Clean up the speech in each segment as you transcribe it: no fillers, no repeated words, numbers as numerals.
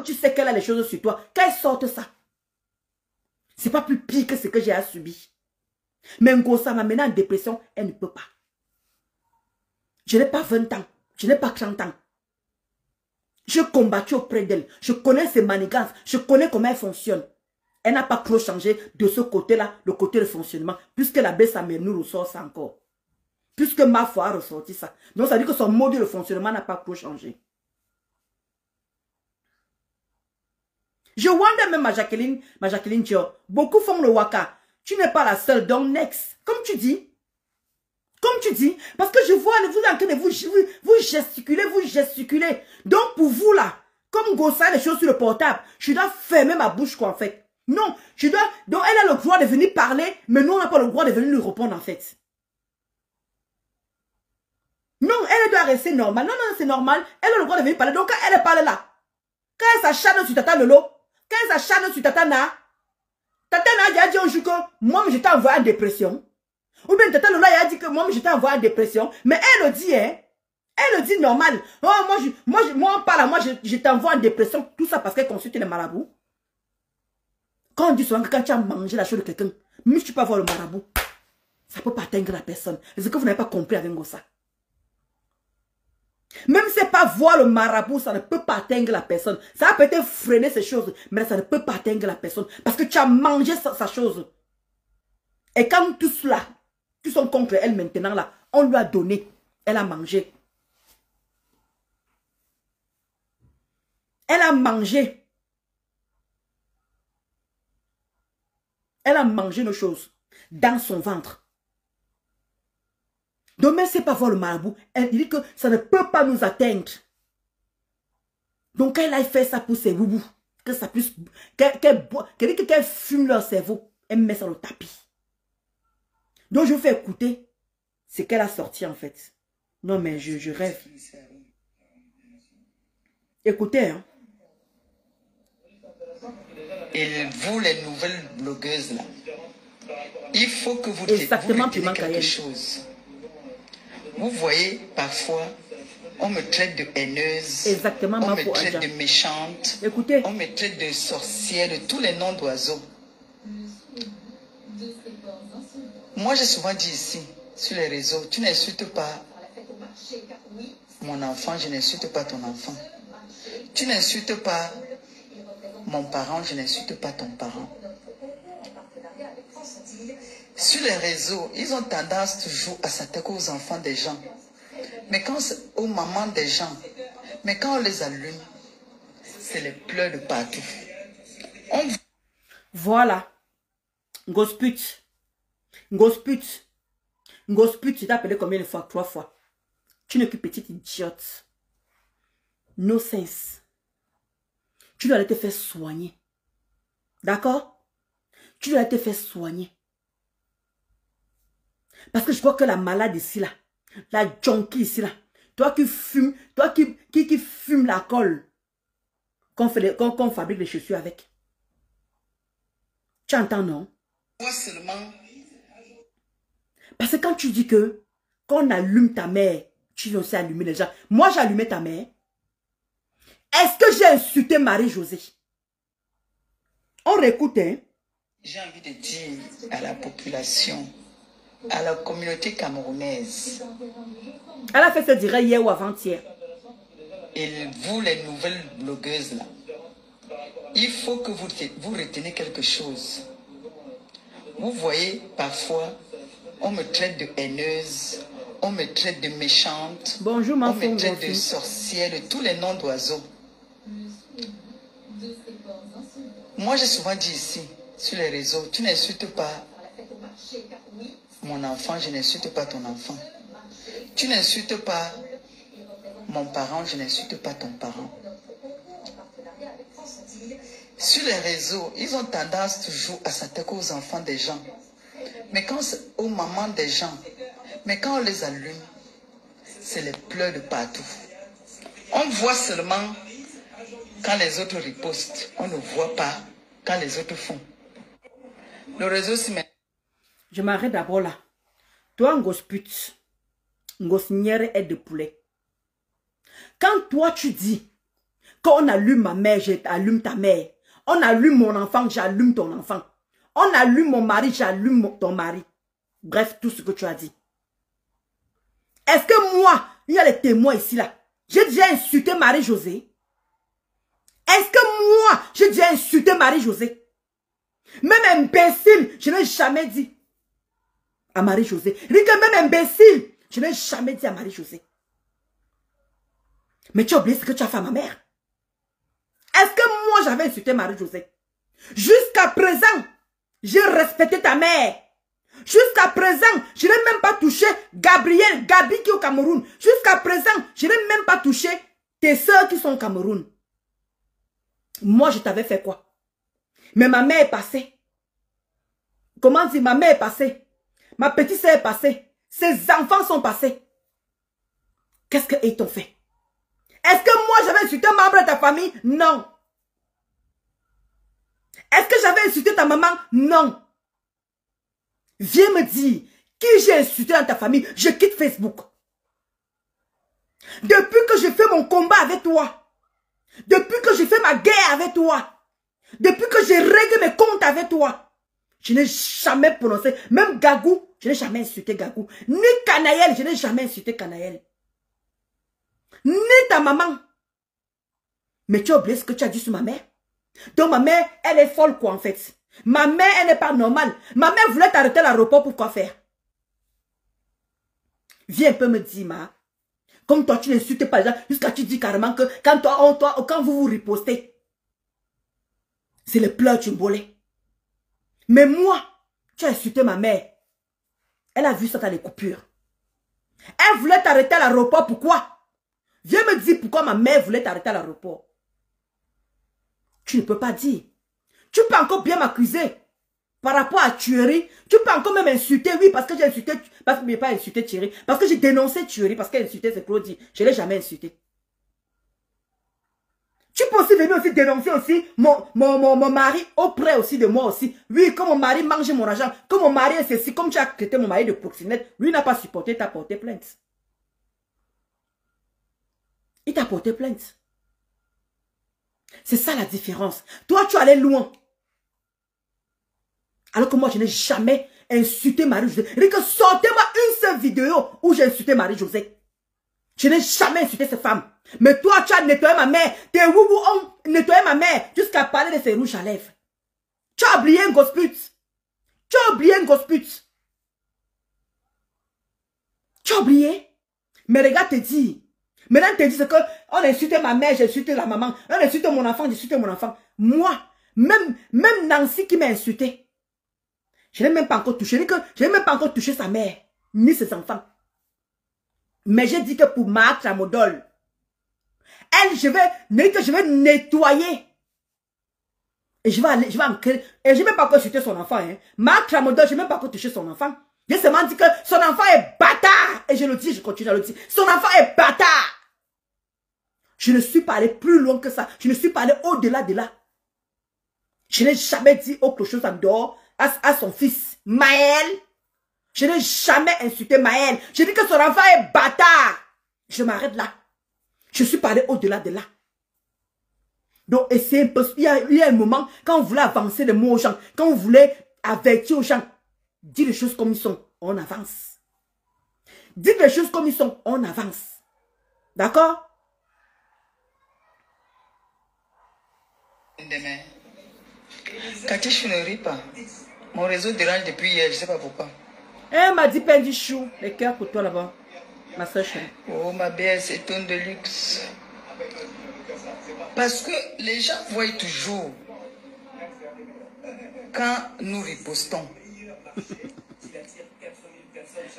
que tu sais qu'elle a les choses sur toi, qu'elle sorte ça. C'est pas plus pire que ce que j'ai à subir. Mais Ngosa m'a mené en dépression, elle ne peut pas. Je n'ai pas 20 ans, je n'ai pas 30 ans. Je combattu auprès d'elle. Je connais ses manigances, je connais comment elle fonctionne. Elle n'a pas trop changé de ce côté-là, le côté de fonctionnement, puisque la baisse nous ressort ça encore. Puisque ma foi a ressorti ça. Donc ça veut dire que son mode de fonctionnement n'a pas trop changé. Je wonder même ma Jacqueline Dior. Beaucoup font le waka. Tu n'es pas la seule, donc next. Comme tu dis. Comme tu dis. Parce que je vois, vous en train de vous gesticulez. Donc pour vous là, comme Gossa les choses sur le portable, je dois fermer ma bouche quoi en fait. Non, je dois. Donc elle a le droit de venir parler, mais nous on n'a pas le droit de venir lui répondre en fait. Non, elle doit rester normale. Non, non, c'est normal. Elle a le droit de venir parler. Donc quand elle parle là, quand elle s'acharne sur Tata Lolo, quand elle s'acharne sur Tata Na a dit un jour que moi j'étais envoyé en dépression. Ou bien Tata Lola a dit que moi j'étais envoyé en dépression. Mais elle le dit, hein. Elle le dit normal. Oh, moi on parle, moi je t'envoie en dépression. Tout ça parce qu'elle consulte les marabouts. Quand on dit souvent que quand tu as mangé la chose de quelqu'un, même si tu peux avoir le marabout, ça ne peut pas atteindre la personne. C'est que vous n'avez pas compris avec ça. Même si c'est pas voir le marabout, ça ne peut pas atteindre la personne. Ça va peut-être freiner ces choses, mais ça ne peut pas atteindre la personne. Parce que tu as mangé sa chose. Et quand tout cela, tous sont contre elle maintenant là, on lui a donné, elle a mangé. Elle a mangé. Elle a mangé nos choses dans son ventre. Donc même si c'est pas voir le marabout, elle dit que ça ne peut pas nous atteindre. Donc quand elle a fait ça pour ses boubous, que ça puisse, qu'elle fume leur cerveau, elle met ça le tapis. Donc je vous fais écouter ce qu'elle a sorti en fait. Non mais je rêve. Écoutez hein. Et vous les nouvelles blogueuses là, il faut que vous reteniez quelque chose. Vous voyez parfois, on me traite de haineuse, exactement, on me traite de méchante, écoutez. On me traite de sorcière, de tous les noms d'oiseaux. Moi j'ai souvent dit ici, sur les réseaux, tu n'insultes pas mon enfant, je n'insulte pas ton enfant. Tu n'insultes pas mon parent, je n'insulte pas ton parent. Sur les réseaux, ils ont tendance toujours à s'attaquer aux enfants des gens. Mais quand c'est aux mamans des gens, mais quand on les allume, c'est les pleurs de partout. Voilà. Ngosput. Ngosput. Ngosput, tu t'es appelé combien de fois? 3 fois. Tu n'es que petite idiote. No sense. Tu dois aller te faire soigner. D'accord? Tu dois aller te faire soigner. Parce que je vois que la malade ici là, la junkie ici là, toi qui fumes, toi qui fume la colle, qu'on fabrique les chaussures avec. Tu entends non? Moi seulement. Parce que quand tu dis que, quand on allume ta mère, tu viens aussi allumer les gens. Moi j'ai allumé ta mère. Est-ce que j'ai insulté Marie-Josée? On réécoute, hein? J'ai envie de dire à la population, à la communauté camerounaise. Elle a fait ce direct hier ou avant-hier. Et vous, les nouvelles blogueuses, là, il faut que vous reteniez quelque chose. Vous voyez, parfois, on me traite de haineuse, on me traite de méchante, bonjour, on me traite de sorcière, de tous les noms d'oiseaux. Moi, j'ai souvent dit ici, sur les réseaux, tu n'insultes pas mon enfant, je n'insulte pas ton enfant. Tu n'insultes pas mon parent, je n'insulte pas ton parent. Sur les réseaux, ils ont tendance toujours à s'attaquer aux enfants des gens. Mais quand c'est aux mamans des gens, mais quand on les allume, c'est les pleurs de partout. On voit seulement quand les autres ripostent. On ne voit pas quand les autres font. Le réseau se met... Je m'arrête d'abord là. Toi, Ngosput, Ngosnière est de poulet. Quand toi tu dis Quand on allume ma mère, j'allume ta mère. On allume mon enfant, j'allume ton enfant. On allume mon mari, j'allume ton mari. Bref, tout ce que tu as dit. Est-ce que moi, il y a les témoins ici là, j'ai déjà insulté Marie-Josée? Est-ce que moi, j'ai déjà insulté Marie-Josée? Même imbécile, je n'ai jamais dit à Marie-Josée. Même imbécile, je n'ai jamais dit à Marie-Josée. Mais tu as oublié ce que tu as fait à ma mère. Est-ce que moi, j'avais insulté Marie-Josée? Jusqu'à présent, j'ai respecté ta mère. Jusqu'à présent, je n'ai même pas touché Gabi qui est au Cameroun. Jusqu'à présent, je n'ai même pas touché tes soeurs qui sont au Cameroun. Moi, je t'avais fait quoi? Mais ma mère est passée. Comment dire? Ma mère est passée. Ma petite sœur est passée. Ses enfants sont passés. Qu'est-ce qu'ils t'ont fait? Est-ce que moi, j'avais insulté un membre de ta famille? Non. Est-ce que j'avais insulté ta maman? Non. Viens me dire, qui j'ai insulté dans ta famille? Je quitte Facebook. Depuis que je fais mon combat avec toi, depuis que je fais ma guerre avec toi, depuis que j'ai réglé mes comptes avec toi, je n'ai jamais prononcé, même Gagou, je n'ai jamais insulté Gagou, ni Canaël, je n'ai jamais insulté Canaël, ni ta maman. Mais tu as oublié ce que tu as dit sur ma mère? Donc ma mère, elle est folle quoi en fait? Ma mère, elle n'est pas normale. Ma mère voulait t'arrêter à l'aéroport pour quoi faire? Viens un peu me dire, ma. Comme toi, tu n'insultes pas les gens, jusqu'à tu dis carrément que quand vous vous ripostez, c'est le pleurs du bolé. Mais moi, tu as insulté ma mère. Elle a vu ça dans les coupures. Elle voulait t'arrêter à l'aéroport, pourquoi? Viens me dire pourquoi ma mère voulait t'arrêter à l'aéroport. Tu ne peux pas dire. Tu peux encore bien m'accuser par rapport à tuerie. Tu peux encore même insulter, oui, parce que j'ai insulté, parce que je n'ai pas insulté Thierry, parce que j'ai dénoncé tuerie, parce qu'elle insultait, c'est Claudie. Je ne l'ai jamais insulté. Tu peux aussi venir aussi dénoncer aussi mon mari auprès aussi de moi aussi. Oui, comme mon mari mange mon argent, comme mon mari est ceci, comme tu as traité mon mari de proxénète, lui n'a pas supporté, t'as porté plainte. Il t'a porté plainte. C'est ça la différence. Toi, tu allais loin. Alors que moi, je n'ai jamais insulté Marie-Josée. Sortez-moi une seule vidéo où j'ai insulté Marie-Josée. Je n'ai jamais insulté cette femme. Mais toi, tu as nettoyé ma mère. Tes woubou ont nettoyé ma mère jusqu'à parler de ses rouges à lèvres. Tu as oublié un gosse pute. Tu as oublié un gosse pute. Tu as oublié. Mais regarde, te dit. Maintenant, te dit que on a insulté ma mère, j'ai insulté la maman. On a insulté mon enfant, j'ai insulté mon enfant. Moi, même Nancy qui m'a insulté. Je n'ai même pas encore touché. Je n'ai même pas encore touché sa mère, ni ses enfants. Mais j'ai dit que pour Marc Tramodol, elle, je vais nettoyer. Et je vais en créer. Et je n'ai même pas encore touché son enfant. Hein. Marc Tramodol, je n'ai même pas encore touché son enfant. J'ai seulement dit que son enfant est bâtard. Et je le dis, je continue à le dire. Son enfant est bâtard. Je ne suis pas allé plus loin que ça. Je ne suis pas allé au-delà de là. Je n'ai jamais dit autre chose en dehors à son fils, Maël. Je n'ai jamais insulté Maël. Je dis que son enfant est bâtard. Je m'arrête là. Je suis pas allé au-delà de là. Donc, et c'est il y a un moment, quand on voulait avancer les mots aux gens, quand on voulait avertir aux gens, dis les choses comme ils sont, on avance. Dites les choses comme ils sont, on avance. D'accord? Demain. Cathy, je ne ris pas. Mon réseau dérange depuis hier, je ne sais pas pourquoi. Elle m'a dit Pendi Chou, les cœurs pour toi là-bas. Ma soeur chérie. Oh, ma belle, c'est un de luxe. Parce que les gens voient toujours quand nous ripostons.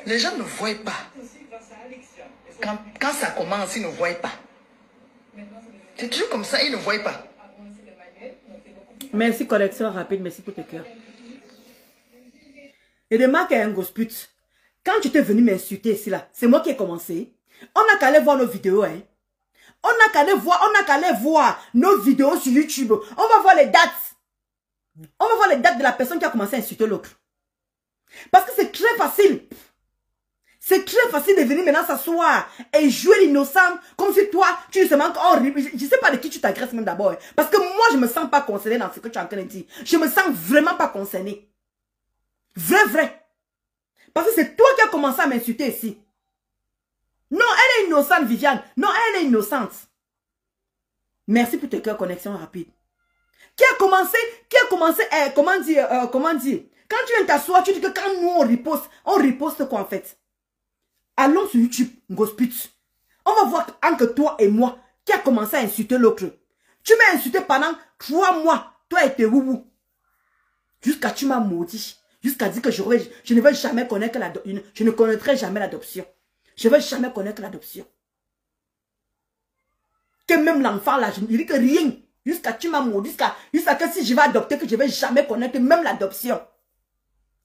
Les gens ne voient pas. Quand ça commence, ils ne voient pas. C'est toujours comme ça, ils ne voient pas. Merci, correction rapide, merci pour tes cœurs. Et remarque un gosse pute. Quand tu t'es venu m'insulter ici là, c'est moi qui ai commencé. On n'a qu'à aller voir nos vidéos, hein. On n'a qu'à aller voir nos vidéos sur YouTube. On va voir les dates. On va voir les dates de la personne qui a commencé à insulter l'autre. Parce que c'est très facile. C'est très facile de venir maintenant s'asseoir et jouer l'innocent comme si toi, tu ne sais même pas, je ne sais pas de qui tu t'agresses même d'abord. Hein. Parce que moi, je ne me sens pas concernée dans ce que tu es en train de dire. Je ne me sens vraiment pas concernée. Vrai. Parce que c'est toi qui as commencé à m'insulter ici. Non, elle est innocente, Viviane. Non, elle est innocente. Merci pour tes cœurs connexion rapide. Qui a commencé, comment dire, quand tu viens t'asseoir, tu dis que quand nous on riposte quoi en fait? Allons sur YouTube, Ngospitz. On va voir entre toi et moi qui a commencé à insulter l'autre. Tu m'as insulté pendant 3 mois, toi et tes woubou. Jusqu'à tu m'as maudit. Jusqu'à dire que je ne vais jamais connaître l'adoption. Je ne connaîtrai jamais l'adoption. Je ne vais jamais connaître l'adoption. Que même l'enfant là, je ne dis que rien. Jusqu'à tu m'as maudit. Jusqu'à que si je vais adopter, que je ne vais jamais connaître même l'adoption.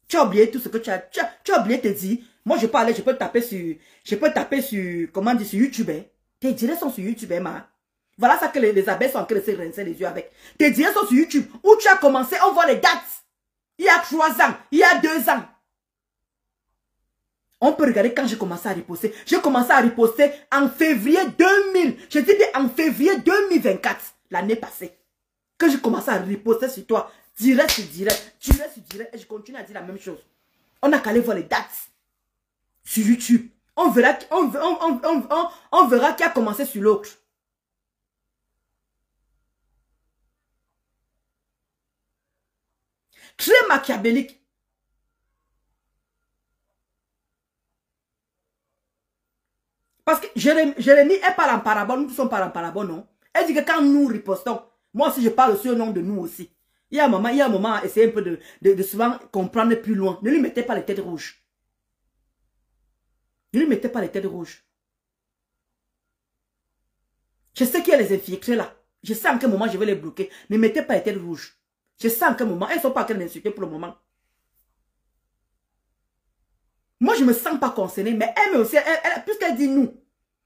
Tu as oublié tout ce que tu as oublié te dire. Moi, je peux aller, je peux taper sur, comment dire, sur YouTube. Hein. Tes directs sont sur YouTube, hein, Voilà ça que les abeilles sont en train de se rincer les yeux avec. Tes directs sont sur YouTube. Où tu as commencé, on voit les dates. Il y a 3 ans, il y a 2 ans. On peut regarder quand j'ai commencé à riposter. J'ai commencé à riposter en février 2000. Je dis en février 2024, l'année passée. Que j'ai commencé à riposter sur toi. Direct sur direct. Et je continue à dire la même chose. On a qu'à aller voir les dates. Sur YouTube. On verra qui a commencé sur l'autre. Très machiavélique. Parce que Jérémie, elle parle en parabole, nous tous sommes parlent en parabole, non? Elle dit que quand nous ripostons, moi aussi je parle aussi au nom de nous aussi. Il y a un moment, essayez un peu de souvent comprendre plus loin. Ne lui mettez pas les têtes rouges. Ne lui mettez pas les têtes rouges. Je sais qu'il y a les infiltrés là. Je sais en quel moment je vais les bloquer. Ne mettez pas les têtes rouges. Je sais en quel moment. Elles ne sont pas en train d'insulter pour le moment. Moi, je ne me sens pas concernée, mais elle aussi, puisqu'elle dit nous,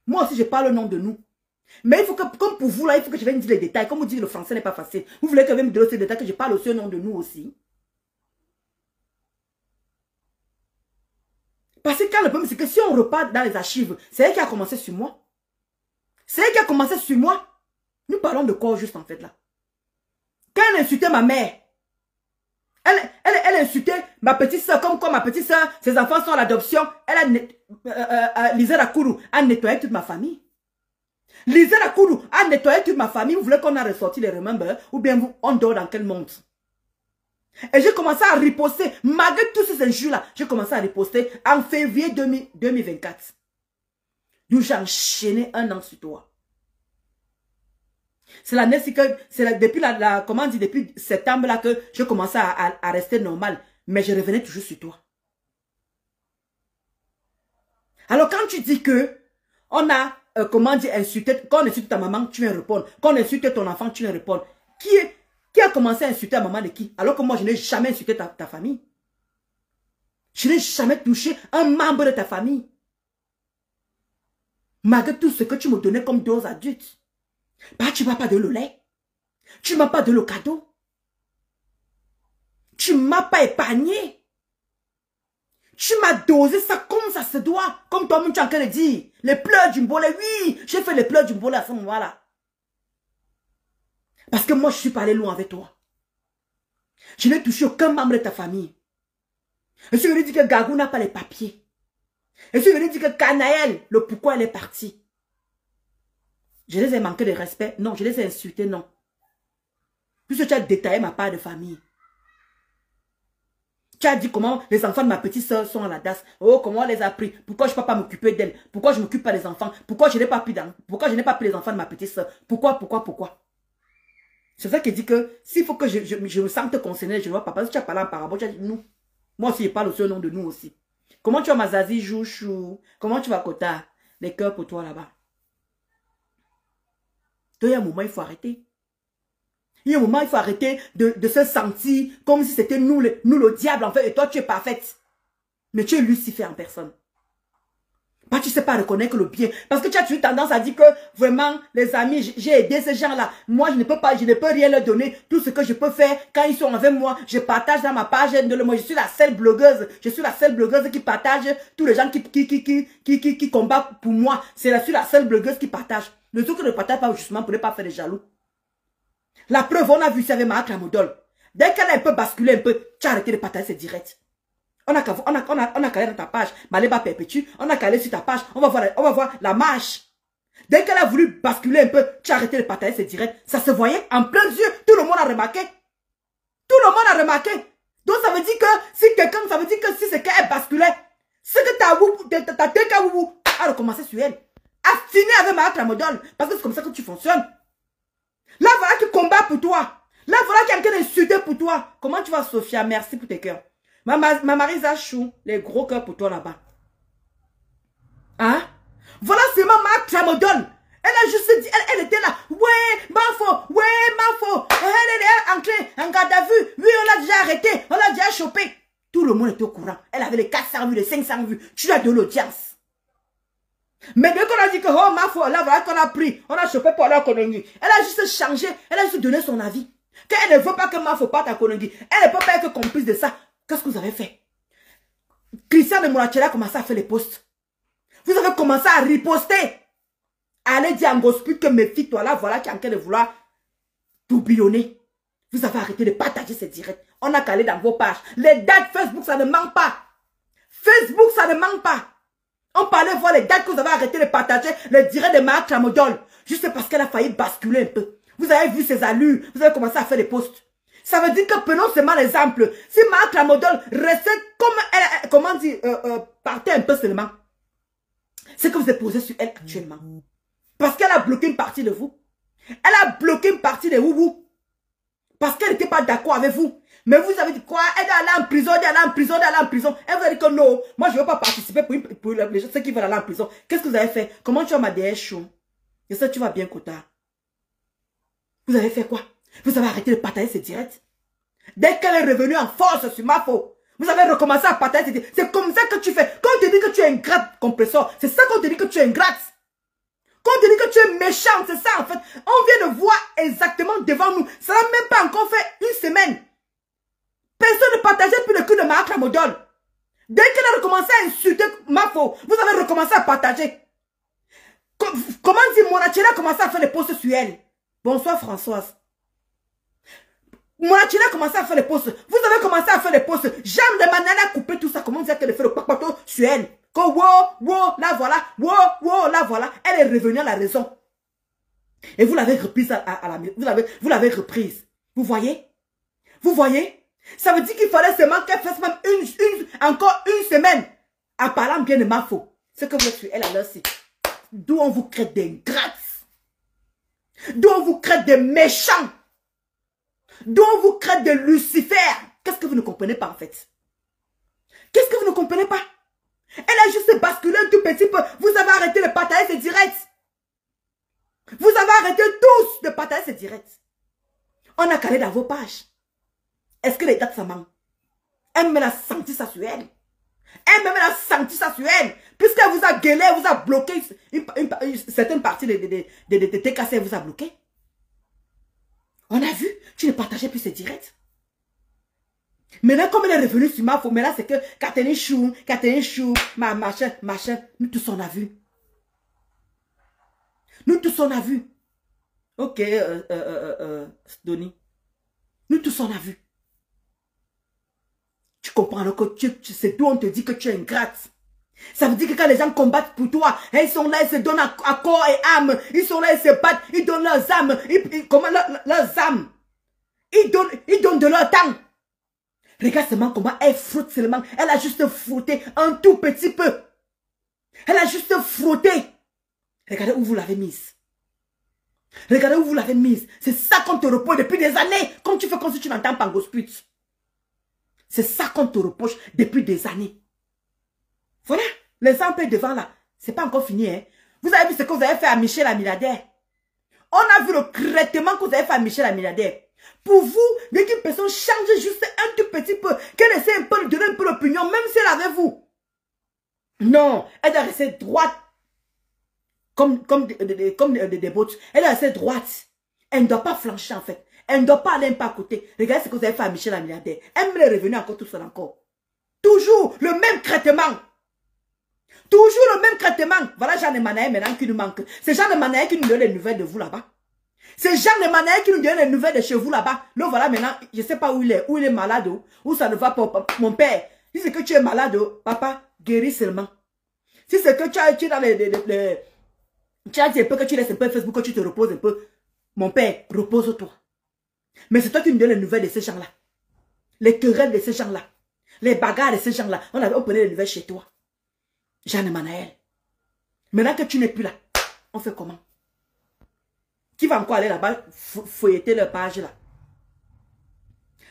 moi aussi, je parle au nom de nous. Mais il faut que, comme pour vous, là, il faut que je vienne dire les détails. Comme vous dites, le français n'est pas facile. Vous voulez que je me donne ces détails, que je parle aussi au nom de nous aussi. Parce que quand le problème, c'est que si on repart dans les archives, c'est elle qui a commencé sur moi. C'est elle qui a commencé sur moi. Nous parlons de quoi juste en fait là? Quand elle insultait ma mère, elle insultait ma petite soeur, comme quoi ma petite soeur, ses enfants sont à l'adoption. Elle a Lisa Rakourou a nettoyé toute ma famille. Lisa Rakourou a nettoyé toute ma famille. Vous voulez qu'on a ressorti les remembers? Ou bien on dort dans quel monde? Et j'ai commencé à riposter. Malgré tous ces injures-là, j'ai commencé à riposter en février 2024. D'où j'ai enchaîné 1 an sur toi. C'est depuis septembre là que je commençais à rester normal. Mais je revenais toujours sur toi. Alors quand tu dis que on a, insulté, quand on insulte ta maman, tu viens répondre. Quand on insulte ton enfant, tu viens répondre. Qui a commencé à insulter la maman de qui? Alors que moi, je n'ai jamais insulté ta famille. Je n'ai jamais touché un membre de ta famille. Malgré tout ce que tu me donnais comme dose adulte. Bah, tu ne m'as pas donné le lait. Tu ne m'as pas donné le cadeau. Tu ne m'as pas épargné. Tu m'as dosé ça comme ça se doit. Comme toi-même tu es en train de dire. Les pleurs du mbolet, oui. J'ai fait les pleurs du mbolet à ce moment-là. Parce que moi, je suis pas allé loin avec toi. Je n'ai touché aucun membre de ta famille. Je suis venu dire que Gagou n'a pas les papiers. Je suis venu dire que Canaël, le pourquoi elle est partie. Je les ai manqué de respect. Non, je les ai insultés, non. Puisque tu as détaillé ma part de famille. Tu as dit comment les enfants de ma petite soeur sont à la DAS. Oh, comment on les a pris. Pourquoi je ne peux pas m'occuper d'elle. Pourquoi je ne m'occupe pas des enfants. Pourquoi je n'ai pas pris les enfants de ma petite soeur. Pourquoi. C'est ça qui dit que s'il faut que je me sente concernée, je ne vois pas. Parce que tu as parlé en parabole, tu as dit nous. Moi aussi, je parle aussi au nom de nous aussi. Comment tu vas Mazazi, Jouchou? Comment tu vas Kota? Les cœurs pour toi là-bas. Donc, il y a un moment, il faut arrêter. Il y a un moment, il faut arrêter de se sentir comme si c'était nous le diable en fait. Et toi, tu es parfaite. Mais tu es Lucifer en personne. Bah, tu ne sais pas reconnaître le bien. Parce que tu as toujours tendance à dire que vraiment, les amis, j'ai aidé ces gens-là. Moi, je ne peux rien leur donner. Tout ce que je peux faire, quand ils sont avec moi, je partage dans ma page. Moi, je suis la seule blogueuse. Je suis la seule blogueuse qui partage tous les gens qui combattent pour moi. Je suis la seule blogueuse qui partage. Le truc que je ne partage pas justement pour ne pas faire des jaloux. La preuve, on a vu ça avec Mahat Tramadol. Dès qu'elle a un peu basculé un peu, tu as arrêté de partager ses directs. On a calé dans ta page, Maléba Perpétue, on a calé sur ta page, on va voir la marche. Dès qu'elle a voulu basculer un peu, tu as arrêté de partager ses directs. Ça se voyait en plein yeux, tout le monde a remarqué. Tout le monde a remarqué. Donc ça veut dire que si quelqu'un, ça veut dire que si c'est qu'elle basculait, c'est que ta tête a recommencé sur elle. A fini avec Mahat Tramadol, parce que c'est comme ça que tu fonctionnes. Là voilà qui combat pour toi. Là voilà qui est en train d'insulter pour toi. Comment tu vas, Sophia? Merci pour tes cœurs. Ma Marisa Chou, les gros cœurs pour toi là-bas. Hein? Voilà seulement Mahat Tramadol. Elle a juste dit, elle était là. Ouais, Mafo, Elle est entrée en garde à vue. Oui, on l'a déjà arrêté, on l'a déjà chopé. Tout le monde était au courant. Elle avait les 400 vues, les 500 vues. Tu as de l'audience. Mais dès qu'on a dit que, oh, Mafo, là, voilà qu'on a pris. On a chopé pour la Konongi. Elle a juste changé. Elle a juste donné son avis. Qu'elle ne veut pas que Mafo parte à Konongi. Elle ne peut pas être complice de ça. Qu'est-ce que vous avez fait? Christian de Mourachela a commencé à faire les posts. Vous avez commencé à riposter. Allez dire en gospel que méfie-toi là, voilà qui est en train de vouloir tourbillonner. Vous avez arrêté de partager ces directs. On a calé dans vos pages. Les dates Facebook, ça ne manque pas. Facebook, ça ne manque pas. On parlait voir les dates que vous avez arrêté de partager, les directs de Mahat Tramadol. Juste parce qu'elle a failli basculer un peu. Vous avez vu ses allures. Vous avez commencé à faire des posts. Ça veut dire que prenons seulement l'exemple. Si Mahat Tramadol restait comme elle, comment dire, partait un peu seulement. C'est que vous êtes posé sur elle actuellement. Parce qu'elle a bloqué une partie de vous. Elle a bloqué une partie de vous. Parce qu'elle n'était pas d'accord avec vous. Mais vous avez dit quoi? Elle est allée en prison, elle est allée en prison, elle est allée en prison. Elle vous a dit que non, moi je ne veux pas participer pour les gens qui veulent aller en prison. Qu'est-ce que vous avez fait? Comment tu as ma DS chaud? Je sais que tu vas bien, Kota. Vous avez fait quoi? Vous avez arrêté de partager ces directs. Dès qu'elle est revenue en force sur ma faute, vous avez recommencé à partager ces directs. C'est comme ça que tu fais. Quand on te dit que tu es ingrate, compresseur, c'est ça qu'on te dit que tu es ingrate. Quand on te dit que tu es méchant, c'est ça en fait. On vient de voir exactement devant nous. Ça n'a même pas encore fait une semaine. Personne ne partageait plus le cul de Mahat Tramadol. Dès qu'elle a recommencé à insulter ma faute, vous avez recommencé à partager. Comment dire, Mourachela a commencé à faire des posts sur elle. Bonsoir Françoise. Mourachela a commencé à faire des posts. Vous avez commencé à faire des posts. J'aime de manière à couper tout ça. Comment dire qu'elle fait le papato sur elle. Que wow, là voilà. Wow, là voilà. Elle est revenue à la raison. Et vous l'avez reprise à la maison. Vous l'avez reprise. Vous voyez? Vous voyez? Ça veut dire qu'il fallait seulement qu'elle fasse même encore une semaine en parlant bien de ma faute. C'est que vous êtes sur elle alors aussi. D'où on vous crée des grattes. D'où on vous crée des méchants. D'où on vous crée des Lucifer. Qu'est-ce que vous ne comprenez pas en fait? Qu'est-ce que vous ne comprenez pas? Elle a juste basculé un tout petit peu. Vous avez arrêté de partager ses directs. Vous avez arrêté tous de partager ses directs. On a calé dans vos pages. Est-ce que les dates ça manque? Elle-même a senti ça sur elle. Elle-même a senti ça sur elle. Puisqu'elle vous a gueulé, elle vous a bloqué une certaine partie de TKC, elle vous a bloqué. On a vu, tu ne partageais plus ses directs. Maintenant, comme elle est revenue sur ma faute, maintenant c'est que Catherine Chou, machin, nous tous on a vu. Nous tous on a vu. Ok, Donny. Nous tous on a vu. Tu comprends alors que c'est d'où on te dit que tu es ingrate. Ça veut dire que quand les gens combattent pour toi, ils sont là, ils se donnent à corps et âme. Ils sont là, ils se battent, ils donnent leurs âmes. Comment leurs âmes? Ils donnent de leur temps. Regarde seulement comment elle frotte seulement. Elle a juste frotté un tout petit peu. Elle a juste frotté. Regardez où vous l'avez mise. Regardez où vous l'avez mise. C'est ça qu'on te reproche depuis des années. Comme tu fais comme si tu n'entends pas gospel. C'est ça qu'on te reproche depuis des années. Voilà. Les empêches devant là. C'est pas encore fini. Hein. Vous avez vu ce que vous avez fait à Michel la milliardaire. On a vu le traitement que vous avez fait à Michel la milliardaire. Pour vous, dès qu'une personne change juste un tout petit peu, qu'elle essaie un peu de donner un peu l'opinion, même si elle avait vous. Non, elle doit rester droite. Comme des bottes. Elle doit rester droite. Elle ne doit pas flancher en fait. Elle ne doit pas aller un pas à côté. Regardez ce que vous avez fait à Michel la milliardaire. Elle me est revenue encore tout seul encore. Toujours le même traitement. Toujours le même traitement. Voilà Jean de Manaï maintenant qui nous manque. C'est Jean de Manaï qui nous donne les nouvelles de vous là-bas. C'est Jean de Manaï qui nous donne les nouvelles de chez vous là-bas. Donc voilà maintenant, je ne sais pas où il est malade, où ça ne va pas. Mon père, si c'est que tu es malade, papa, guéris seulement. Si c'est que tu es dans les tu as dit un peu que tu laisses un peu Facebook, que tu te reposes un peu. Mon père, repose-toi. Mais c'est toi qui nous donnes les nouvelles de ces gens-là. Les querelles de ces gens-là. Les bagarres de ces gens-là. On prenait les nouvelles chez toi. Jeanne Manaël. Maintenant que tu n'es plus là, on fait comment? Qui va encore aller là-bas feuilleter leur page là?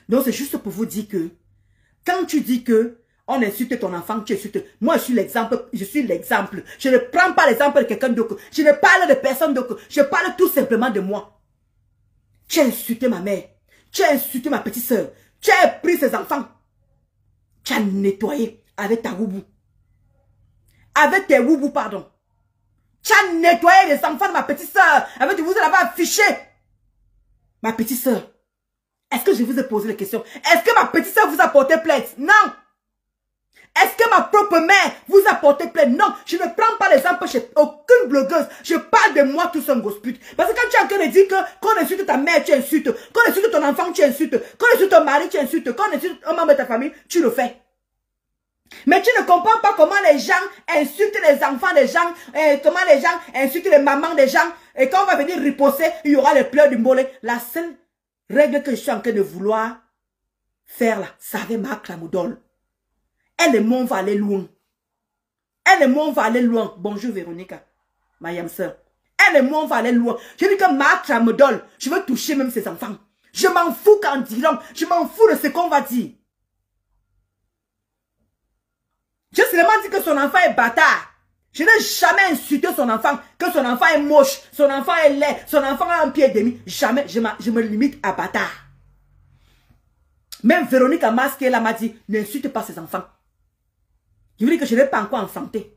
Donc c'est juste pour vous dire que quand tu dis que on insulte ton enfant, tu insultes. Moi, je suis l'exemple. Je ne prends pas l'exemple de quelqu'un d'autre. Je ne parle de personne d'autre. Je parle tout simplement de moi. Tu as insulté ma mère. Tu as insulté ma petite soeur. Tu as pris ses enfants. Tu as nettoyé avec ta woubou. Avec tes woubou, pardon. Tu as nettoyé les enfants de ma petite soeur. Avec vous allez affiché. Ma petite soeur. Est-ce que je vous ai posé la question? Est-ce que ma petite soeur vous a porté plainte? Non. Est-ce que ma propre mère vous a porté plainte? Non, je ne prends pas l'exemple chez aucune blogueuse. Je parle de moi tout seul, gospute. Parce que quand tu es en train de dire qu'on insulte ta mère, tu insultes. Qu'on insulte ton enfant, tu insultes. Qu'on insulte ton mari, tu insultes. Qu'on insulte un membre de ta famille, tu le fais. Mais tu ne comprends pas comment les gens insultent les enfants des gens, comment les gens insultent les mamans des gens. Et quand on va venir riposter, il y aura les pleurs du mollet. La seule règle que je suis en train de vouloir faire là, ça avait Marc Lamoudol. Elle et moi, on va aller loin. Elle et moi, on va aller loin. Bonjour Véronica, ma yam sœur. Elle et moi, on va aller loin. Je dis que Marc Lamoudol, je veux toucher même ses enfants. Je m'en fous qu'en disant, je m'en fous de ce qu'on va dire. J'ai seulement dit que son enfant est bâtard. Je n'ai jamais insulté son enfant, que son enfant est moche, son enfant est laid, son enfant a un pied et demi. Jamais, je me limite à bâtard. Même Véronique Masqué m'a dit, n'insulte pas ses enfants. Je vous dis que je n'ai pas encore enfanté.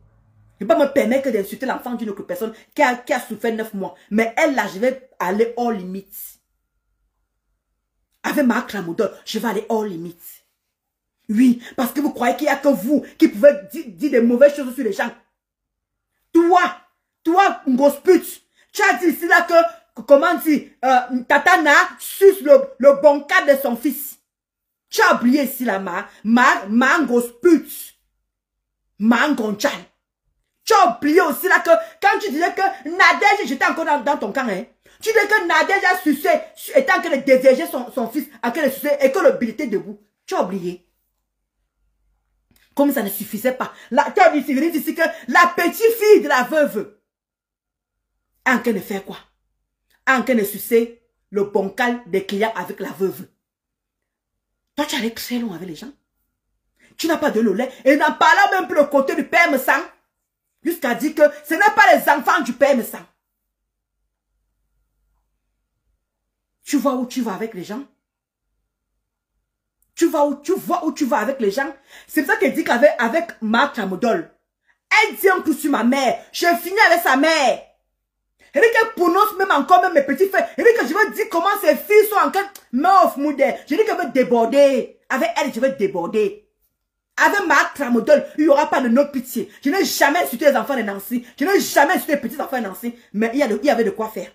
Je ne peux pas me permettre d'insulter l'enfant d'une autre personne qui a souffert 9 mois. Mais elle, là, je vais aller hors limite. Avec Marc Lamoudol, je vais aller hors limite. Oui, parce que vous croyez qu'il n'y a que vous qui pouvez dire des mauvaises choses sur les gens. Toi, gospute, tu as dit ici là que, comment dire, Tatana suce le bon cadre de son fils. Tu as oublié ici là, ma gospute. Mangonchan. Tu as oublié aussi là que quand tu disais que Nadège, j'étais encore dans ton camp, hein. Tu disais que Nadège a sucé, était en train de déverger son fils, en train de sucer, et que le bil était debout. Tu as oublié. Comme ça ne suffisait pas. Là, tu as dit ici que la petite fille de la veuve, en train de faire quoi? En train de sucer le bancal des clients avec la veuve. Toi, tu allais très loin avec les gens. Tu n'as pas de le lait. Et n'en parlant même plus le côté du père me sang. Jusqu'à dire que ce n'est pas les enfants du père me sang. Tu vois où tu vas avec les gens? Tu vois où tu vas avec les gens? C'est pour ça qu'elle dit qu'avec Marc Lamoudol, elle dit un coup sur ma mère. Je finis avec sa mère. Elle dit qu'elle prononce même encore même mes petits frères. Elle dit que je veux dire comment ses filles sont en train de je dis qu'elle veut déborder. Avec elle, je veux déborder. Avec Marc Lamoudol, il n'y aura pas de no pitié. Je n'ai jamais insulté les enfants de Nancy. Je n'ai jamais insulté les petits enfants de Nancy. Mais il y avait de quoi faire.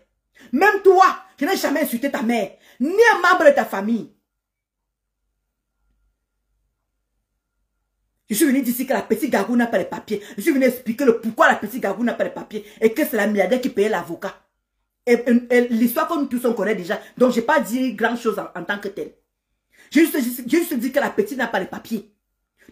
Même toi, je n'ai jamais insulté ta mère. Ni un membre de ta famille. Je suis venu d'ici que la petite Gagou n'a pas les papiers. Je suis venu expliquer le pourquoi la petite Gagou n'a pas les papiers. Et que c'est la milliardaire qui payait l'avocat. Et l'histoire que nous tous on connaît déjà. Donc je n'ai pas dit grand chose en tant que tel. J'ai juste dit que la petite n'a pas les papiers.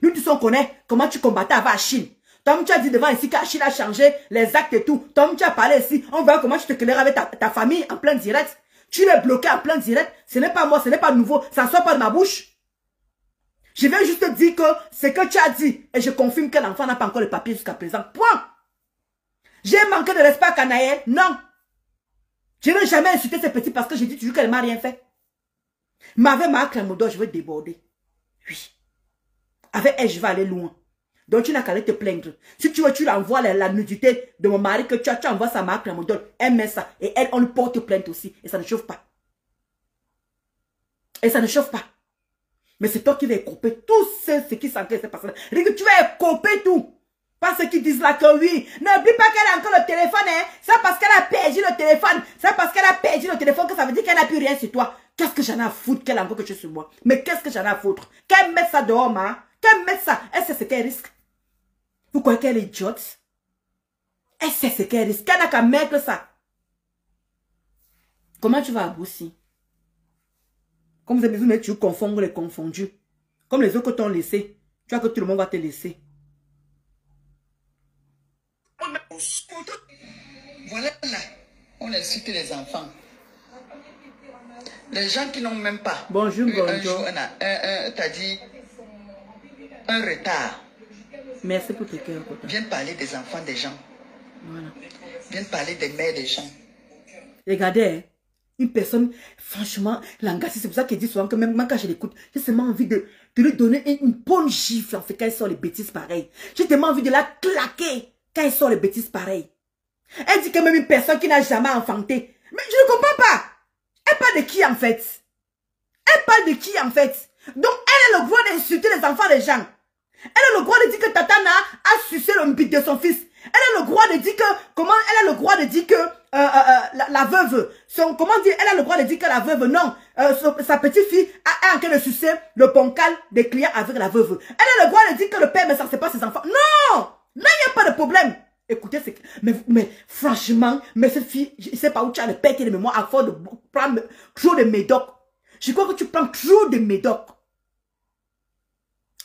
Nous tous on connaît comment tu combattais avec Achille. Tom, tu as dit devant ici qu'Achille a changé les actes et tout. Tom, tu as parlé ici. On voit comment tu te claires avec ta famille en plein direct. Tu l'es bloqué en plein direct. Ce n'est pas moi, ce n'est pas nouveau. Ça ne sort pas de ma bouche. Je vais juste te dire que ce que tu as dit, et je confirme que l'enfant n'a pas encore le papier jusqu'à présent. Point. J'ai manqué de respect à Canaël? Non. Je n'ai jamais insulté ces petits parce que j'ai dit toujours qu'elle ne m'a rien fait. Mais avec Marc Lamoudol, je vais déborder. Oui. Avec elle, je vais aller loin. Donc tu n'as qu'à aller te plaindre. Si tu veux, tu l'envoies la nudité de mon mari que tu envoies sa marque à mon don. Elle met ça. Et elle, on lui porte plainte aussi. Et ça ne chauffe pas. Et ça ne chauffe pas. Mais c'est toi qui vas écoper tout ce qui s'enquête. Tu vas écoper tout. Pas ceux qui disent là que oui. N'oublie pas qu'elle a encore le téléphone. Hein. C'est parce qu'elle a perdu le téléphone. C'est parce qu'elle a perdu le téléphone que ça veut dire qu'elle n'a plus rien sur toi. Qu'est-ce que j'en ai à foutre qu'elle a encore quelque chose sur moi? Mais qu'est-ce que j'en ai à foutre? Qu'elle mette ça dehors, hein? Qu'elle mette ça. Elle sait ce qu'elle risque. Vous croyez qu'elle est idiote? Elle sait ce qu'elle risque. Elle n'a qu'à mettre ça. Comment tu vas à Boussi? Comme vous avez vu, mais tu confonds les confondus. Comme les autres t'ont laissé. Tu vois que tout le monde va te laisser. Voilà là, on insulte les enfants. Les gens qui n'ont même pas bonjour, eu bonjour. un jour, t'as dit, un retard. Merci pour tes cœurs. Viens parler des enfants des gens. Voilà. Viens parler des mères des gens. Regardez, une personne, franchement, l'angoisse, c'est pour ça qu'elle dit souvent que même quand je l'écoute, j'ai seulement envie de lui donner une bonne gifle en fait quand elle sort les bêtises pareilles. J'ai tellement envie de la claquer quand elle sort les bêtises pareilles. Elle dit que même une personne qui n'a jamais enfanté. Mais je ne comprends pas. Elle parle de qui en fait? Elle parle de qui en fait? Donc elle a le droit d'insulter les enfants des gens. Elle a le droit de dire que Tatana a sucé le bite de son fils. Elle a le droit de dire que, comment, elle a le droit de dire que la veuve, comment dire, elle a le droit de dire que la veuve, non, sa petite fille est en train de sucer le poncal des clients avec la veuve. Elle a le droit de dire que le père ne s'en pas ses enfants. Non! Là, il n'y a pas de problème. Écoutez, mais franchement, mais cette fille, je ne sais pas où tu as le père qui est de mémoire à force de prendre trop de médoc. Je crois que tu prends trop de médoc.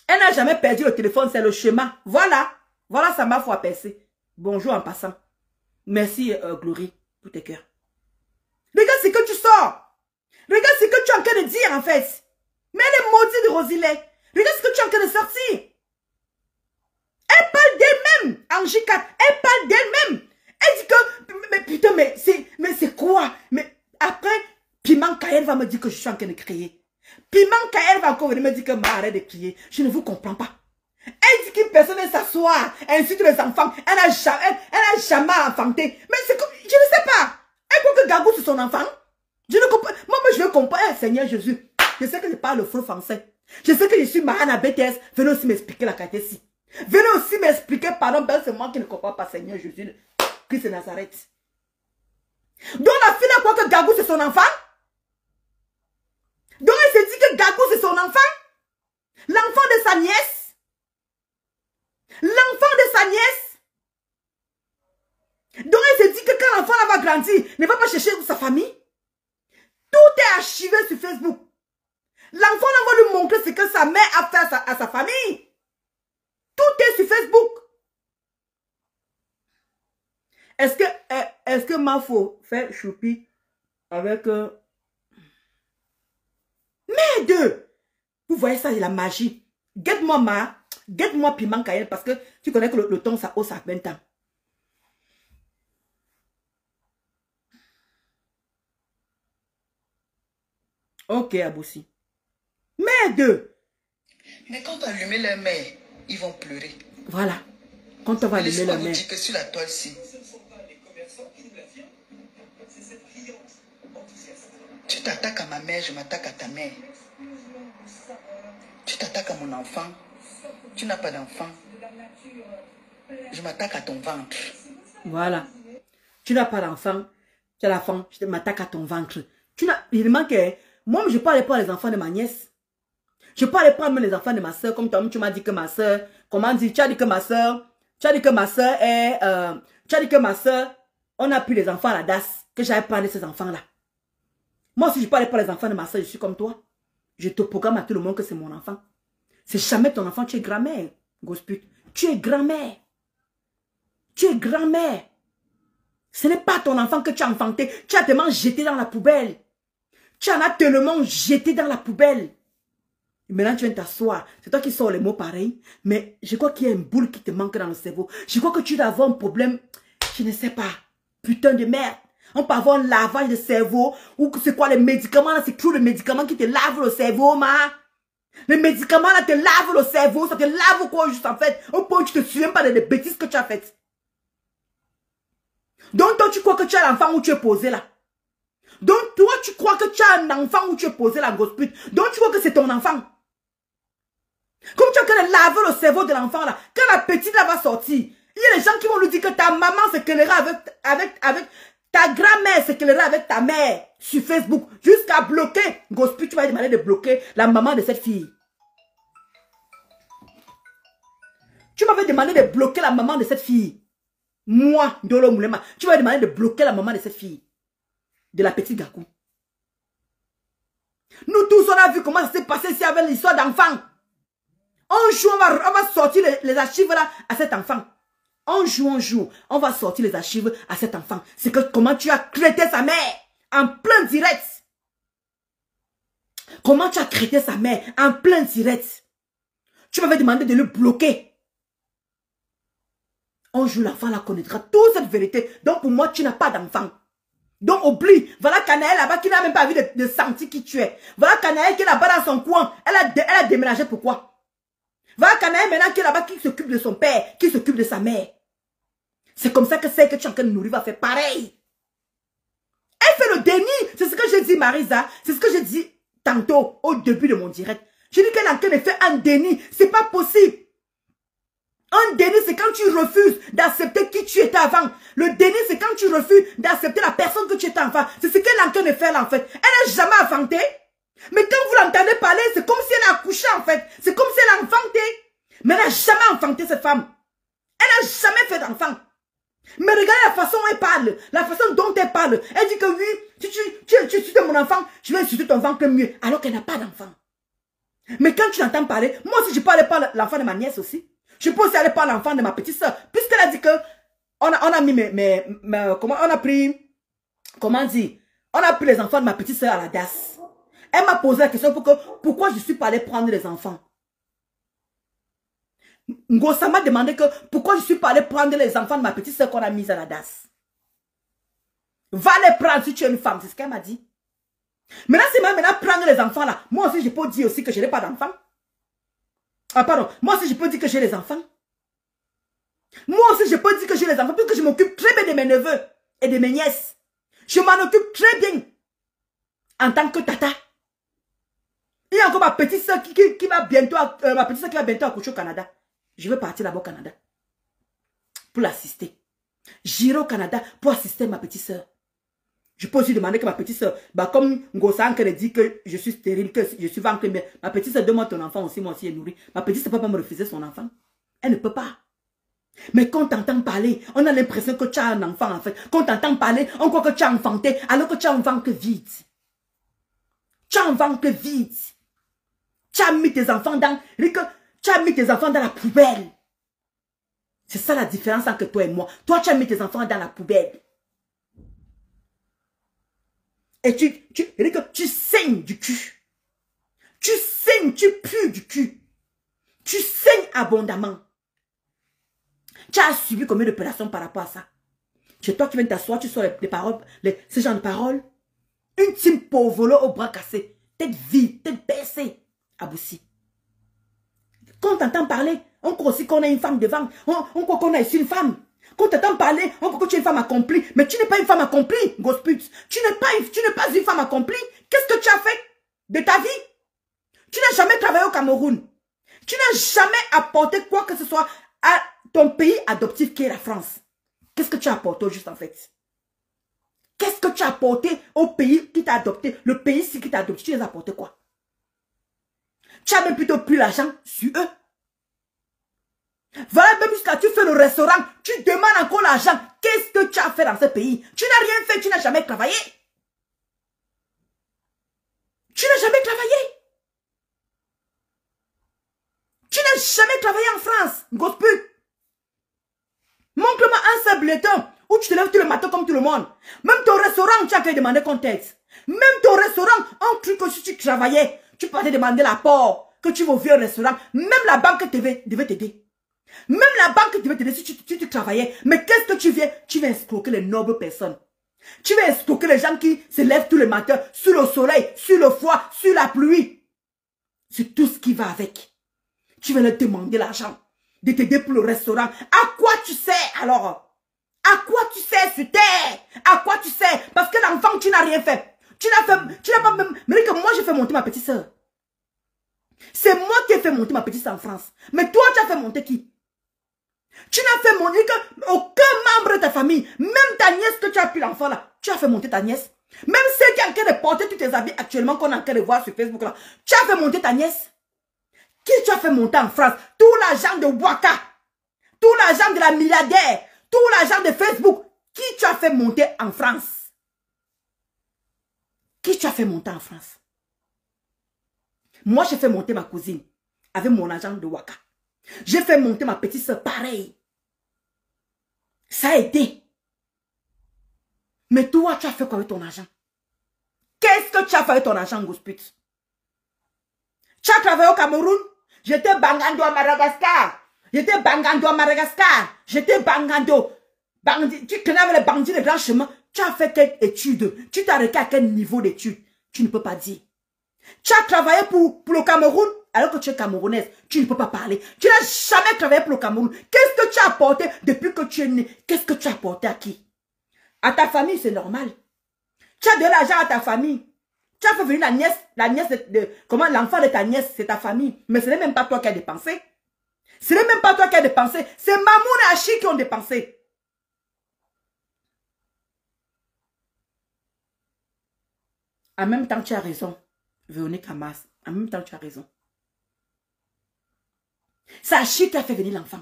Elle n'a jamais perdu le téléphone, c'est le schéma. Voilà. Voilà sa ma foi percée. Bonjour en passant. Merci, Glory, pour tes cœurs. Regarde ce que tu sors. Regarde ce que tu es en train de dire, en fait. Mais elle est maudite de Rosilet. Regarde ce que tu es en train de sortir. Elle parle d'elle-même, Angie 4. Elle parle d'elle-même. Elle dit que, mais putain, mais c'est quoi? Mais après, Piment Kael va me dire que je suis en train de crier. Piment Kael va encore venir me dire que arrête de crier. Je ne vous comprends pas. Elle dit qu'une personne est s'asseoir, insulte les enfants. Elle n'a jamais enfanté. Mais c'est comme, je ne sais pas. Elle croit que Gagou c'est son enfant. Je ne comprends. Moi, je ne comprends pas. Seigneur Jésus. Je sais que je parle le faux français. Je sais que je suis Mahana à BTS. Venez aussi m'expliquer la catécie. Venez aussi m'expliquer, pardon, ben c'est moi qui ne comprends pas, Seigneur Jésus, Christ de Nazareth. Donc la fille elle croit que Gagou c'est son enfant. Donc elle se dit que Gagou c'est son enfant. L'enfant de sa nièce. L'enfant de sa nièce. Donc elle se dit que quand l'enfant va grandir, ne va pas chercher sa famille. Tout est archivé sur Facebook. L'enfant va lui montrer ce que sa mère a fait à sa famille. Tout est sur Facebook. Est-ce que Mafo fait choupi avec... Merde! Vous voyez ça, c'est la magie. Get-moi Piment Kael parce que tu connais que le temps, ça hausse à 20 ans. Ok, Aboussi. Merde! Mais quand on allume les mères, ils vont pleurer. Voilà. Quand on va allumer la mère. Je dis que sur la toile-ci, tu t'attaques à ma mère, je m'attaque à ta mère. Tu t'attaques à mon enfant, tu n'as pas d'enfant. Je m'attaque à ton ventre. Voilà. Tu n'as pas d'enfant, tu as l'enfant, je m'attaque à ton ventre. Il manque, moi, je peux aller prendre les enfants de ma nièce. Je peux aller prendre les enfants de ma soeur, comme toi, tu m'as dit que ma soeur, comment dire, tu as dit que ma soeur est, tu as dit que ma soeur, on a pris les enfants à la DAS, que j'avais parlé de ces enfants-là. Moi aussi, je peux aller prendre les enfants de ma soeur, je suis comme toi. Je te programme à tout le monde que c'est mon enfant. C'est jamais ton enfant, tu es grand-mère, grosse pute. Tu es grand-mère. Tu es grand-mère. Ce n'est pas ton enfant que tu as enfanté. Tu as tellement jeté dans la poubelle. Tu en as tellement jeté dans la poubelle. Et maintenant, tu viens t'asseoir. C'est toi qui sors les mots pareils. Mais je crois qu'il y a une boule qui te manque dans le cerveau. Je crois que tu dois avoir un problème. Je ne sais pas. Putain de merde. On peut avoir un lavage de cerveau. Ou c'est quoi les médicaments là? C'est toujours les médicaments qui te lavent le cerveau, ma. Les médicaments là te lavent le cerveau, ça te lave quoi juste en fait. Au point où tu te souviens pas des bêtises que tu as faites. Donc toi tu crois que tu as l'enfant où tu es posé là. Donc toi tu crois que tu as un enfant où tu es posé la grosse pute. Donc tu crois que c'est ton enfant. Comme tu as qu'à laver le cerveau de l'enfant là. Quand la petite là va sortir, il y a des gens qui vont lui dire que ta maman se querellera avec ta grand-mère se querellera avec ta mère sur Facebook. Jusqu'à bloquer. Grosse pute, tu vas demander de bloquer la maman de cette fille. Tu m'avais demandé de bloquer la maman de cette fille. Moi, Dolo Moulema, tu m'avais demandé de bloquer la maman de cette fille. De la petite Gakou. Nous tous, on a vu comment ça s'est passé ici avec l'histoire d'enfant. Un jour, on va sortir les archives là à cet enfant. Un jour, on va sortir les archives à cet enfant. C'est que comment tu as traité sa mère en plein direct. Comment tu as traité sa mère en plein direct. Tu m'avais demandé de le bloquer. Un jour, l'enfant la connaîtra toute cette vérité. Donc, pour moi, tu n'as pas d'enfant. Donc, oublie. Voilà Canaël là-bas qui n'a même pas envie de sentir qui tu es. Voilà Canaël qui est là-bas dans son coin. Elle a déménagé pourquoi? Voilà Canaël maintenant qui est là-bas qui s'occupe de son père, qui s'occupe de sa mère. C'est comme ça que c'est que tu es en train de nourrir va faire pareil. Elle fait le déni. C'est ce que j'ai dit, Marisa. C'est ce que j'ai dit tantôt au début de mon direct. J'ai dit qu'elle est en train de faire un déni. C'est pas possible. Un déni, c'est quand tu refuses d'accepter qui tu étais avant. Le déni, c'est quand tu refuses d'accepter la personne que tu étais avant. C'est ce qu'elle est en train de faire là, en fait. Elle n'a jamais enfanté. Mais quand vous l'entendez parler, c'est comme si elle a accouché, en fait. C'est comme si elle a enfanté. Mais elle n'a jamais enfanté, cette femme. Elle n'a jamais fait d'enfant. Mais regardez la façon dont elle parle. La façon dont elle parle. Elle dit que oui, si tu es mon enfant, je vais insulter ton ventre mieux. Alors qu'elle n'a pas d'enfant. Mais quand tu l'entends parler, moi aussi je peux aller par l'enfant de ma nièce aussi. Je peux aussi aller par l'enfant de ma petite soeur. Puisqu'elle a dit que on a mis comment on a pris, comment dire, on a pris les enfants de ma petite soeur à la DAS. Elle m'a posé la question pourquoi je suis pas allée prendre les enfants. Ngosa m'a demandé que pourquoi je suis pas allée prendre les enfants de ma petite soeur qu'on a mis à la DAS. Va les prendre si tu es une femme, c'est ce qu'elle m'a dit. Maintenant, c'est maintenant prendre les enfants là. Moi aussi, je peux dire aussi que je n'ai pas d'enfants. Ah pardon, moi aussi je peux dire que j'ai les enfants. Moi aussi je peux dire que j'ai les enfants puisque je m'occupe très bien de mes neveux et de mes nièces. Je m'en occupe très bien en tant que tata. Il y a encore ma petite soeur qui va bientôt accoucher au Canada. Je vais partir là-bas au Canada pour l'assister. J'irai au Canada pour assister ma petite soeur. Je peux aussi demander que ma petite soeur, comme Ngosan qui dit que je suis stérile, que je suis ventre bien, ma petite soeur, donne-moi ton enfant aussi, moi aussi, elle nourrit. Ma petite soeur ne peut pas me refuser son enfant. Elle ne peut pas. Mais quand on t'entend parler, on a l'impression que tu as un enfant en fait. Quand on t'entend parler, on croit que tu as enfanté, alors que tu as un ventre vide. Tu as un ventre vide. Tu as mis tes enfants dans la poubelle. C'est ça la différence entre toi et moi. Toi, tu as mis tes enfants dans la poubelle. Et tu saignes du cul. Tu saignes, tu pues du cul. Tu saignes abondamment. Tu as subi combien d'opérations par rapport à ça? C'est toi qui viens t'asseoir, tu sors les paroles, ce genre de paroles. Une team pauvre au bras cassé. Tête vide, tête baissée. Aboussi. Quand on t'entend parler, on croit aussi qu'on a une femme devant. On croit qu'on a ici une femme. Quand tu t'entends parler, on croit que tu es une femme accomplie. Mais tu n'es pas une femme accomplie, grosse pute. Tu n'es pas une femme accomplie. Qu'est-ce que tu as fait de ta vie? Tu n'as jamais travaillé au Cameroun. Tu n'as jamais apporté quoi que ce soit à ton pays adoptif qui est la France. Qu'est-ce que tu as apporté juste en fait? Qu'est-ce que tu as apporté au pays qui t'a adopté? Le pays qui t'a adopté, tu les as apporté quoi? Tu as même plutôt pris l'argent sur eux. Voilà, même jusqu'à tu fais le restaurant, tu demandes encore l'argent. Qu'est-ce que tu as fait dans ce pays? Tu n'as rien fait, tu n'as jamais travaillé. Tu n'as jamais travaillé. Tu n'as jamais travaillé en France, grosse pute. Montre-moi un seul bulletin où tu te lèves tous le matin comme tout le monde. Même ton restaurant, tu as qu'à demander qu'on t'aide. Même ton restaurant, un truc que si tu travaillais, tu peux te demander l'apport que tu vas ouvrir un restaurant. Même la banque devait t'aider. Même la banque devait t'aider si tu travaillais. Mais qu'est-ce que tu viens? Tu vas escroquer les nobles personnes. Tu vas escroquer les gens qui se lèvent tous les matins, sur le soleil, sur le froid, sur la pluie. C'est tout ce qui va avec. Tu vas leur demander l'argent de t'aider pour le restaurant. À quoi tu sais alors? À quoi tu sais sur terre? À quoi tu sais? Parce que l'enfant, tu n'as rien fait. Tu n'as pas même... Mais que moi, j'ai fait monter ma petite soeur. C'est moi qui ai fait monter ma petite soeur en France. Mais toi, tu as fait monter qui? Tu n'as fait monter aucun membre de ta famille. Même ta nièce que tu as pris l'enfant là. Tu as fait monter ta nièce. Même celle qui est en train de porter tous tes habits actuellement qu'on est en train de voir sur Facebook là. Tu as fait monter ta nièce. Qui tu as fait monter en France? Tout l'argent de Waka. Tout l'argent de la milliardaire. Tout l'argent de Facebook. Qui tu as fait monter en France? Qui tu as fait monter en France? Moi, j'ai fait monter ma cousine avec mon argent de Waka. J'ai fait monter ma petite soeur pareil. Ça a aidé. Mais toi, tu as fait quoi avec ton argent? Qu'est-ce que tu as fait avec ton argent, Gosput? Tu as travaillé au Cameroun? J'étais Bangando à Madagascar. J'étais Bangando à Madagascar. J'étais Bangando. Tu connais avec les bandits de grand chemin. Tu as fait quelle étude? Tu t'es arrêté à quel niveau d'études? Tu ne peux pas dire. Tu as travaillé pour le Cameroun alors que tu es camerounaise. Tu ne peux pas parler. Tu n'as jamais travaillé pour le Cameroun. Qu'est-ce que tu as apporté depuis que tu es né? Qu'est-ce que tu as apporté à qui? À ta famille, c'est normal. Tu as donné l'argent à ta famille. Tu as fait venir la nièce comment l'enfant de ta nièce, c'est ta famille. Mais ce n'est même pas toi qui as dépensé. Ce n'est même pas toi qui as dépensé. C'est Mamoun et Hachi qui ont dépensé. En même temps, tu as raison. Véronique Hamas. En même temps, tu as raison. C'est Hachi qui a fait venir l'enfant.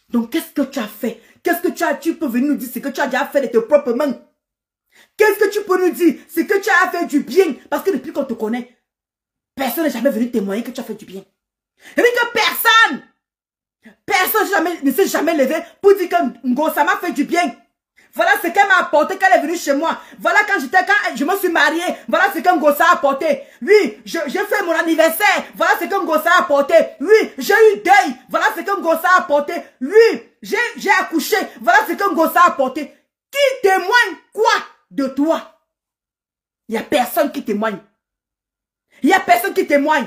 Donc, qu'est-ce que tu as fait? Qu'est-ce que tu peux venir nous dire? Ce que tu as déjà fait de tes propres mains. Qu'est-ce que tu peux nous dire? C'est que tu as fait du bien. Parce que depuis qu'on te connaît, personne n'est jamais venu témoigner que tu as fait du bien. Et que personne ne s'est jamais levé pour dire que Ngosa m'a fait du bien. Voilà ce qu'elle m'a apporté quand elle est venue chez moi. Voilà quand je me suis mariée. Voilà ce que Ngosa a apporté. Oui, j'ai fait mon anniversaire. Voilà ce que Ngosa a apporté. Oui, j'ai eu deuil. Voilà ce que Ngosa a apporté. Oui, j'ai accouché. Voilà ce que Ngosa a apporté. Qui témoigne quoi de toi? Il n'y a personne qui témoigne. Il n'y a personne qui témoigne.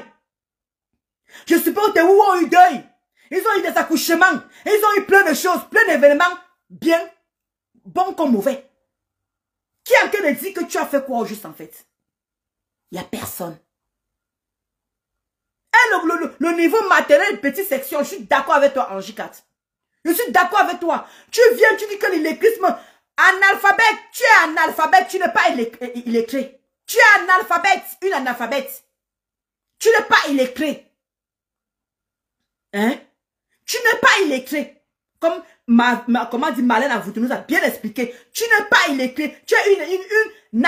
Je suppose que où ont eu deuil. Ils ont eu des accouchements. Ils ont eu plein de choses, plein d'événements bien. Bon comme mauvais. Qui est en train de dire que tu as fait quoi au juste en fait? Il n'y a personne. Et le niveau matériel, petite section, je suis d'accord avec toi, Angie 4. Je suis d'accord avec toi. Tu viens, tu dis que l'électrisme, analphabète, tu es analphabète, tu n'es pas illettré. Tu es analphabète, une analphabète. Tu n'es pas illettré. Hein? Tu n'es pas illettré. Comme comment dit Marlène Avoutou nous a bien expliqué. Tu n'es pas illettré. Tu es une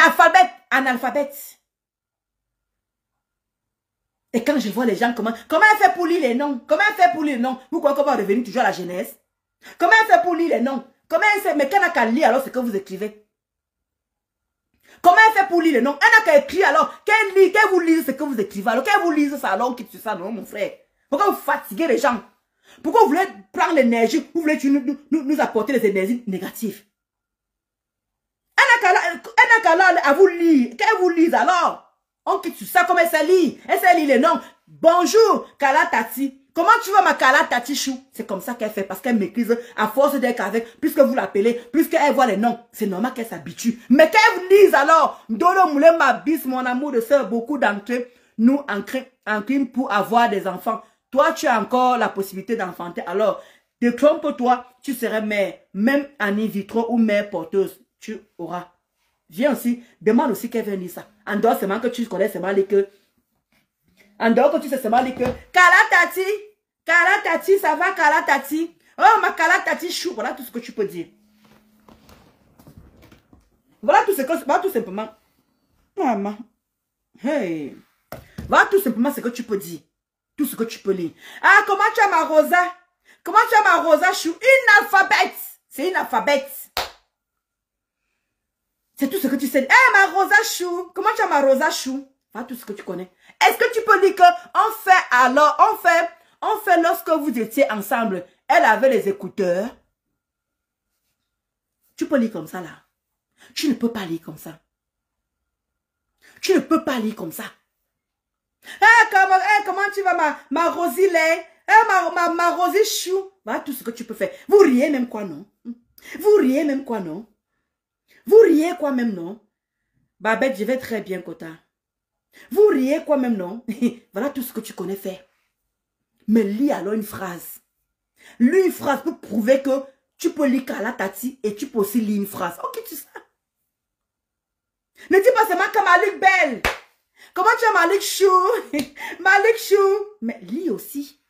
analphabète. Et quand je vois les gens, comment elle fait pour lire les noms? Comment elle fait pour lire les noms? Vous croyez qu'on va revenir toujours à la jeunesse? Comment elle fait pour lire les noms? Comment elle fait? Mais qu'elle n'a qu'à lire alors ce que vous écrivez? Comment elle fait pour lire les noms? Elle n'a qu'à écrire alors. Qu'elle vous lise ce que vous écrivez. Alors qu'elle vous lise ça alors quitte sur ça, non mon frère. Pourquoi vous fatiguez les gens? Pourquoi vous voulez prendre l'énergie? Vous voulez nous apporter les énergies négatives? Elle n'a qu'à à vous lire. Qu'elle vous lise alors. On quitte sur ça comme elle sait lire. Elle sait lire les noms. Bonjour, Kala Tati. Comment tu vas ma Kala Tati Chou? C'est comme ça qu'elle fait parce qu'elle maîtrise à force d'être avec. Plus que vous l'appelez, plus qu'elle voit les noms. C'est normal qu'elle s'habitue. Mais qu'elle vous lise alors. Dolo moulin ma bis, mon amour de soeur, beaucoup d'entre nous en crime pour avoir des enfants. Toi, tu as encore la possibilité d'enfanter. Alors, détrompe-toi, tu serais mère. Même en in vitro ou mère porteuse, tu auras. Viens aussi, demande aussi qu'elle vienne dire ça. En dehors seulement que tu connais seulement les que. En dehors que tu sais seulement les que. Kala Tati, ça va Kala Tati? Oh, ma Kala Tati chou, voilà tout ce que tu peux dire. Voilà tout ce que, voilà tout simplement. Maman. Hey. Voilà tout simplement ce que tu peux dire. Tout ce que tu peux lire. Ah, comment tu as ma Rosa? Comment tu as ma Rosa chou? Une alphabète. C'est une alphabète. C'est tout ce que tu sais. Eh, ma Rosa chou. Comment tu as ma Rosa chou? Voilà tout ce que tu connais. Est-ce que tu peux dire que on fait alors, on fait lorsque vous étiez ensemble, elle avait les écouteurs. Tu peux lire comme ça là. Tu ne peux pas lire comme ça. Tu ne peux pas lire comme ça. comment tu vas, ma Rosie lait? Ma Rosie chou. Voilà tout ce que tu peux faire. Vous riez même quoi, non? Vous riez même quoi, non? Vous riez quoi même, non? Babette, je vais très bien, Kota. Vous riez quoi même, non? Voilà tout ce que tu connais faire. Mais lis alors une phrase. Lis une phrase pour prouver que tu peux lire Kala Tati et tu peux aussi lire une phrase. Ok, tu sais. Ne dis pas seulement que Malik Belle. Comment tu as Malik Chou? Malik Chou. Mais lis aussi.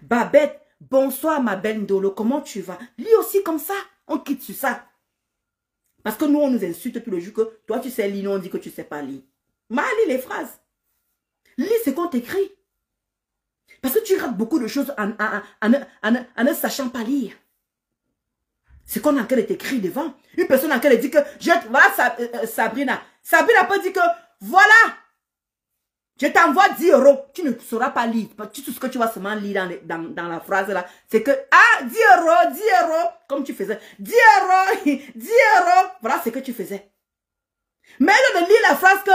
Babette, bonsoir ma belle Ndolo. Comment tu vas? Lis aussi comme ça. On quitte sur ça. Parce que nous, on nous insulte tout le jour que toi, tu sais lire. Nous, on dit que tu ne sais pas lire. Mais lis les phrases. Lis ce qu'on t'écrit. Parce que tu rates beaucoup de choses en ne sachant pas lire. C'est qu'on a qu'elle t'écrit devant. Une personne à laquelle dit que, voilà Sabrina. Sabrina peut dire que, voilà, je t'envoie 10 €. Tu ne sauras pas lire. Tout ce que tu vas seulement lire dans la phrase là, c'est que, 10 €, 10 €, comme tu faisais. 10 €, 10 €, voilà ce que tu faisais. Mais elle ne lit la phrase que,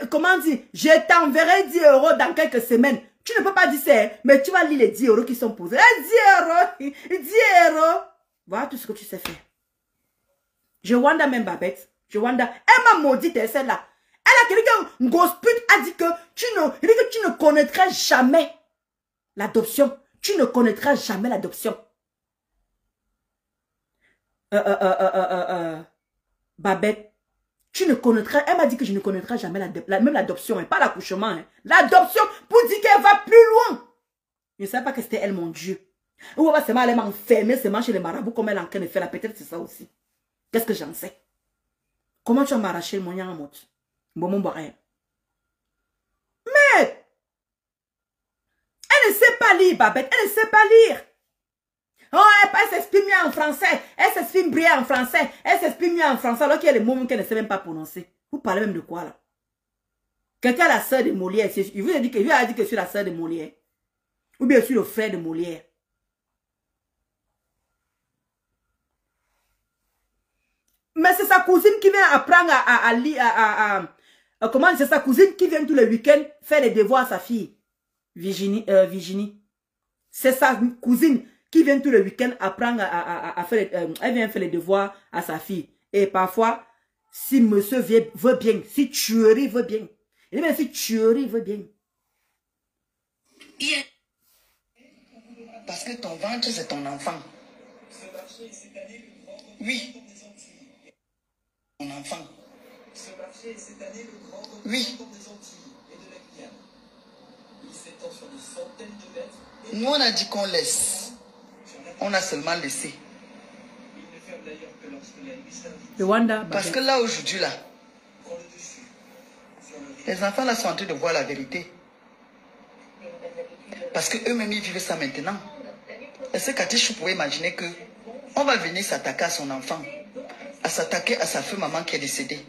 comment dire, je t'enverrai 10 € dans quelques semaines. Tu ne peux pas dire ça, mais tu vas lire les 10 € qui sont posés. 10 €, 10 €. Voilà tout ce que tu sais faire. Je wonder même Babette. Je wonder. Elle m'a maudite, celle-là. Elle a quelqu'un, Gosput a dit que tu ne connaîtras jamais l'adoption. Tu ne connaîtras jamais l'adoption. Babette, tu ne connaîtras, elle m'a dit que je ne connaîtrai jamais même l'adoption, hein, pas l'accouchement. Hein. L'adoption pour dire qu'elle va plus loin. Je ne savais pas que c'était elle, mon Dieu. Ou seulement elle m'a enfermée seulement chez les marabouts comme elle est en train de faire là. Peut-être c'est ça aussi. Qu'est-ce que j'en sais? Comment tu vas m'arracher le moyen en mode? Bon, mon barré. Mais elle ne sait pas lire, Babette. Elle ne sait pas lire. Oh, elle s'exprime mieux en français. Elle s'exprime bien en français. Elle s'exprime mieux en français alors qu'il y a des mots qu'elle ne sait même pas prononcer. Vous parlez même de quoi là? Quelqu'un la sœur de Molière. Il vous a dit que je suis la sœur de Molière. Ou bien je suis le frère de Molière. Mais c'est sa cousine qui vient apprendre à lire, comment c'est sa cousine qui vient tous les week-ends faire les devoirs à sa fille. Virginie. C'est sa cousine qui vient tous les week-ends apprendre à faire, elle vient faire les devoirs à sa fille. Et parfois, si monsieur veut bien, si tuerie veut bien. Et même si tuerie veut bien. Parce que ton ventre, c'est ton enfant. Oui. Ton enfant. Oui. Nous, on a dit qu'on laisse. On a seulement laissé. Parce que là, aujourd'hui, là, les enfants là sont en train de voir la vérité. Parce qu'eux-mêmes, ils vivent ça maintenant. Est-ce que Katichou pouvait imaginer que on va venir s'attaquer à son enfant, à s'attaquer à sa femme maman qui est décédée?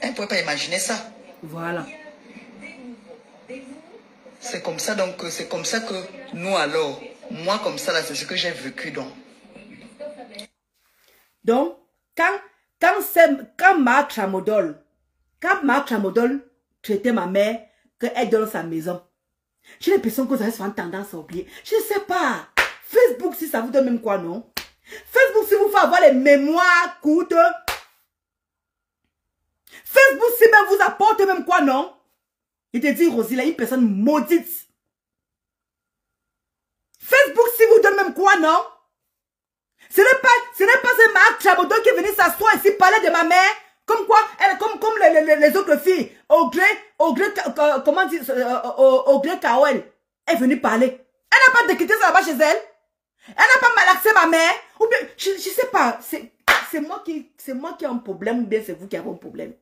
Elle ne pouvait pas imaginer ça. Voilà. C'est comme ça, donc, c'est comme ça que nous, alors, moi, comme ça, là, c'est ce que j'ai vécu, donc. Donc, quand Marc Chamoudol traitait ma mère, qu'elle donne sa maison, j'ai l'impression que vous avez souvent tendance à oublier. Je ne sais pas. Facebook, si ça vous donne même quoi, non? Facebook, si vous fait avoir les mémoires courtes. Facebook, si même vous apporte même quoi, non? Je te dis, Rosie, là, une personne maudite. Facebook, si vous donne même quoi, non? Ce n'est pas ce Marc Chabodo qui est venu s'asseoir ici parler de ma mère. Comme quoi, elle, comme les autres filles. Comment dire, Augré Kawel est venue parler. Elle n'a pas déquitté ça là-bas chez elle. Elle n'a pas malaxé ma mère. Ou bien, je sais pas. C'est moi qui ai un problème ou bien c'est vous qui avez un problème.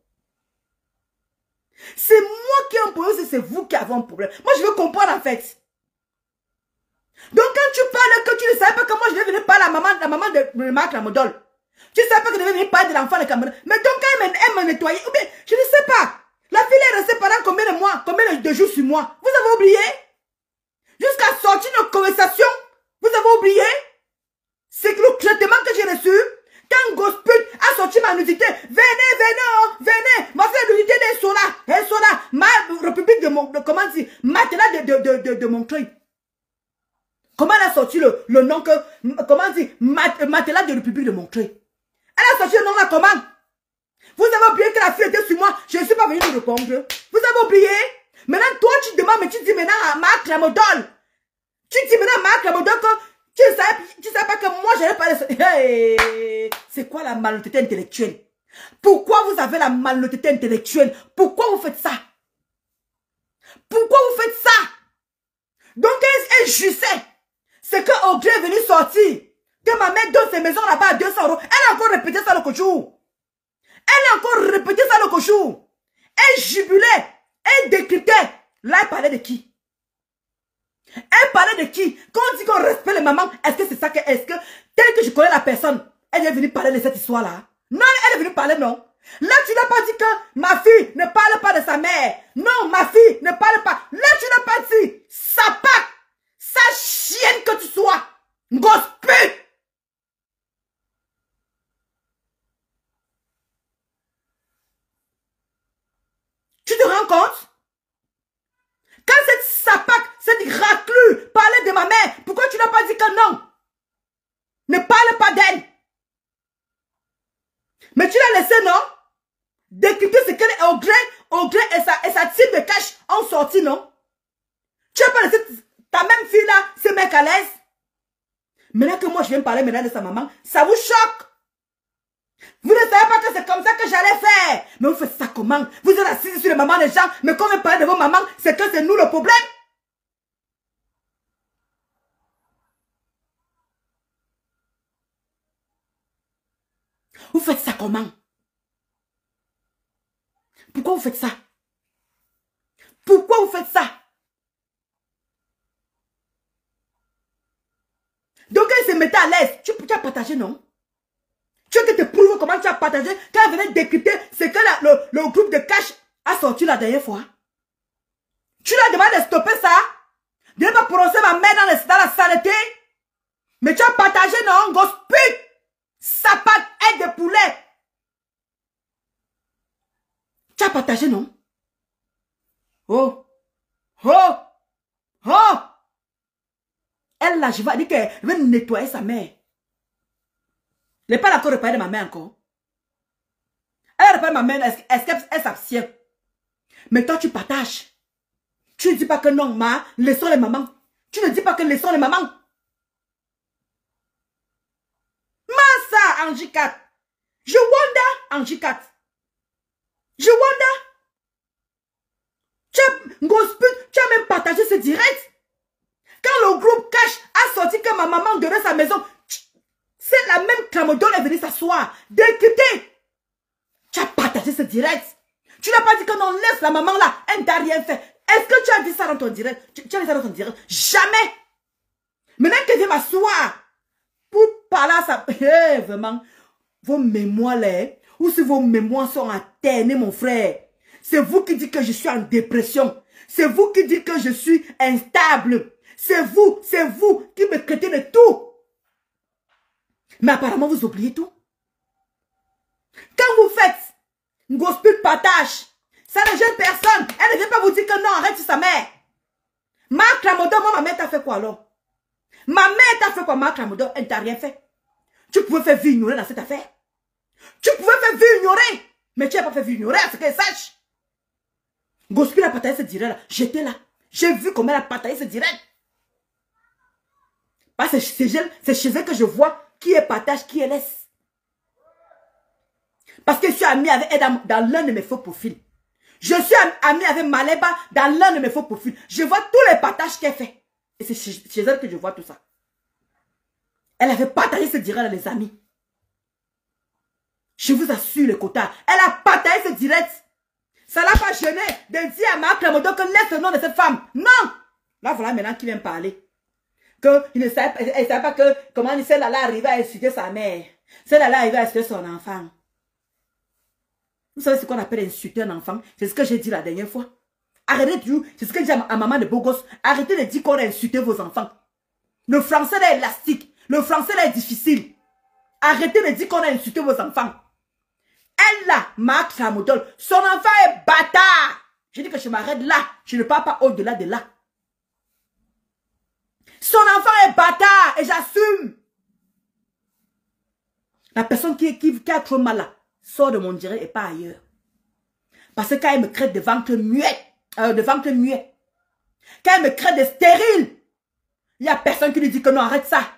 C'est moi qui ai un problème ou c'est vous qui avez un problème. Moi, je veux comprendre en fait. Donc, quand tu parles que tu ne savais pas comment je vais venir parler à la maman de Marc Lamadol. Tu ne savais pas que je vais venir parler de l'enfant de Cameroun. Mais donc, quand elle m'a nettoyé, ou bien, je ne sais pas. La fille est restée pendant combien de mois, combien de jours sur moi? Vous avez oublié? Jusqu'à sortir nos conversations, vous avez oublié? C'est que le traitement que j'ai reçu, quand Gosput a sorti ma nudité, venez, voici la nudité des sodas, ma République de mon... comment dire? Matelas de Montreuil. Comment elle a sorti le nom que... Comment dire? Matelas de République de Montreuil. Elle a sorti le nom là comment? Vous avez oublié que la fille était sur moi. Je ne suis pas venue vous répondre. Vous avez oublié? Maintenant, toi, tu demandes, mais tu dis maintenant à Marc Lamodol. Tu dis maintenant à Marc Lamodol que tu ne savais pas que moi, j'allais parler de ça. Hey, c'est quoi la malhonnêteté intellectuelle? Pourquoi vous avez la malhonnêteté intellectuelle? Pourquoi vous faites ça? Pourquoi vous faites ça? Donc, elle jugeait. C'est que Audrey est venue sortir. Que ma mère donne ses maisons là-bas à 200 €. Elle a encore répété ça le cochou. Elle a encore répété ça le cochou. Elle jubilait. Elle décryptait. Là, elle parlait de qui? Elle parlait de qui? Quand on dit qu'on respecte les mamans, est-ce que c'est ça que... Est-ce que... Tel que je connais la personne, elle est venue parler de cette histoire-là? Non, elle est venue parler, non. Là, tu n'as pas dit que ma fille ne parle pas de sa mère. Non, ma fille ne parle pas. Là, tu n'as pas dit sa patte, sa chienne que tu sois. Gosse pute. Tu te rends compte? Quand cette sapac, cette raclure parlait de ma mère, pourquoi tu n'as pas dit que non? Ne parle pas d'elle. Mais tu l'as laissé, non? Décrypter ce qu'elle est Audrey et sa type de cash ont sorti, non? Tu n'as pas laissé ta même fille là se mettre à l'aise? Maintenant que moi je viens parler maintenant de sa maman, ça vous choque? Vous ne savez pas que c'est comme ça que j'allais faire. Mais vous faites ça comment? Vous êtes assis sur les mamans des gens, mais quand on parle de vos mamans, c'est que c'est nous le problème. Vous faites ça comment? Pourquoi vous faites ça? Pourquoi vous faites ça? Donc elle se mettait à l'aise. Tu as partagé, non? Tu veux que te prouve comment tu as partagé quand elle venait décrypter ce que le groupe de cash a sorti la dernière fois? Tu l'as demandé de stopper ça? De ne pas prononcer ma mère dans la saleté? Mais tu as partagé, non? Gosse pute! Sapate aide de poulet! Tu as partagé, non? Oh! Oh! Oh! Elle là, je vais dire qu'elle veut nettoyer sa mère. Elle n'est pas d'accord de parler de ma mère encore. Elle a parlé de ma mère, est-ce qu'elle s'abstient? Mais toi, tu partages. Tu ne dis pas que non, laissons les mamans. Tu ne dis pas que laissons les mamans. Massa, Angie 4. Je wonder, Angie 4. Je wonder. Tu as même partagé ce direct. Quand le groupe Cash a sorti que ma maman donnait sa maison, c'est la même Clamodol est venue s'asseoir, décrypter. Tu as partagé ce direct. Tu n'as pas dit que non, laisse la maman là, elle n'a rien fait. Est-ce que tu as dit ça dans ton direct? Tu as dit ça dans ton direct? Jamais. Maintenant que je viens m'asseoir pour parler à ça, vraiment, vos mémoires là, ou si vos mémoires sont atternées, mon frère, c'est vous qui dites que je suis en dépression. C'est vous qui dites que je suis instable. C'est vous qui me traitez de tout. Mais apparemment, vous oubliez tout. Quand vous faites une grosse pute partage, ça ne gêne personne. Elle ne vient pas vous dire que non, arrête sa mère. Marc Lamodol, moi, ma mère t'a fait quoi alors? Ma mère t'a fait quoi, Marc Lamodol? Elle t'a rien fait. Tu pouvais faire vie ignorer dans cette affaire. Tu pouvais faire vie ignorer. Mais tu n'as pas fait vie ignorer, à ce qu'elle sache. Gospel a partagé ce direct là. J'étais là. J'ai vu comment elle a partagé ce direct. Parce que c'est chez elle que je vois qui elle partage, qui elle laisse. Parce que je suis amie avec elle dans l'un de mes faux profils. Je suis amie avec Maleba dans l'un de mes faux profils. Je vois tous les partages qu'elle fait. Et c'est chez elle que je vois tout ça. Elle avait partagé ce direct là, les amis. Je vous assure le quota. Elle a partagé ce direct. Ça l'a pas gêné de dire à Marc Lamodol que laisse le nom de cette femme. Non. Là, voilà maintenant qui vient parler. Elle ne savait pas que comment celle-là arrivait à insulter sa mère. Celle-là arrivait à insulter son enfant. Vous savez ce qu'on appelle insulter un enfant? C'est ce que j'ai dit la dernière fois. Arrêtez de dire, c'est ce que j'ai dit à maman de beau gosse. Arrêtez de dire qu'on a insulté vos enfants. Le français là est élastique. Le français là est difficile. Arrêtez de dire qu'on a insulté vos enfants. Elle là, Marc Lamodol, son enfant est bâtard. Je dis que je m'arrête là. Je ne pars pas au-delà de là. Son enfant est bâtard et j'assume. La personne qui a trop mal là, sort de mon direct et pas ailleurs. Parce que quand elle me crée des ventres muets, quand elle me crée des stériles, il n'y a personne qui lui dit que non, arrête ça.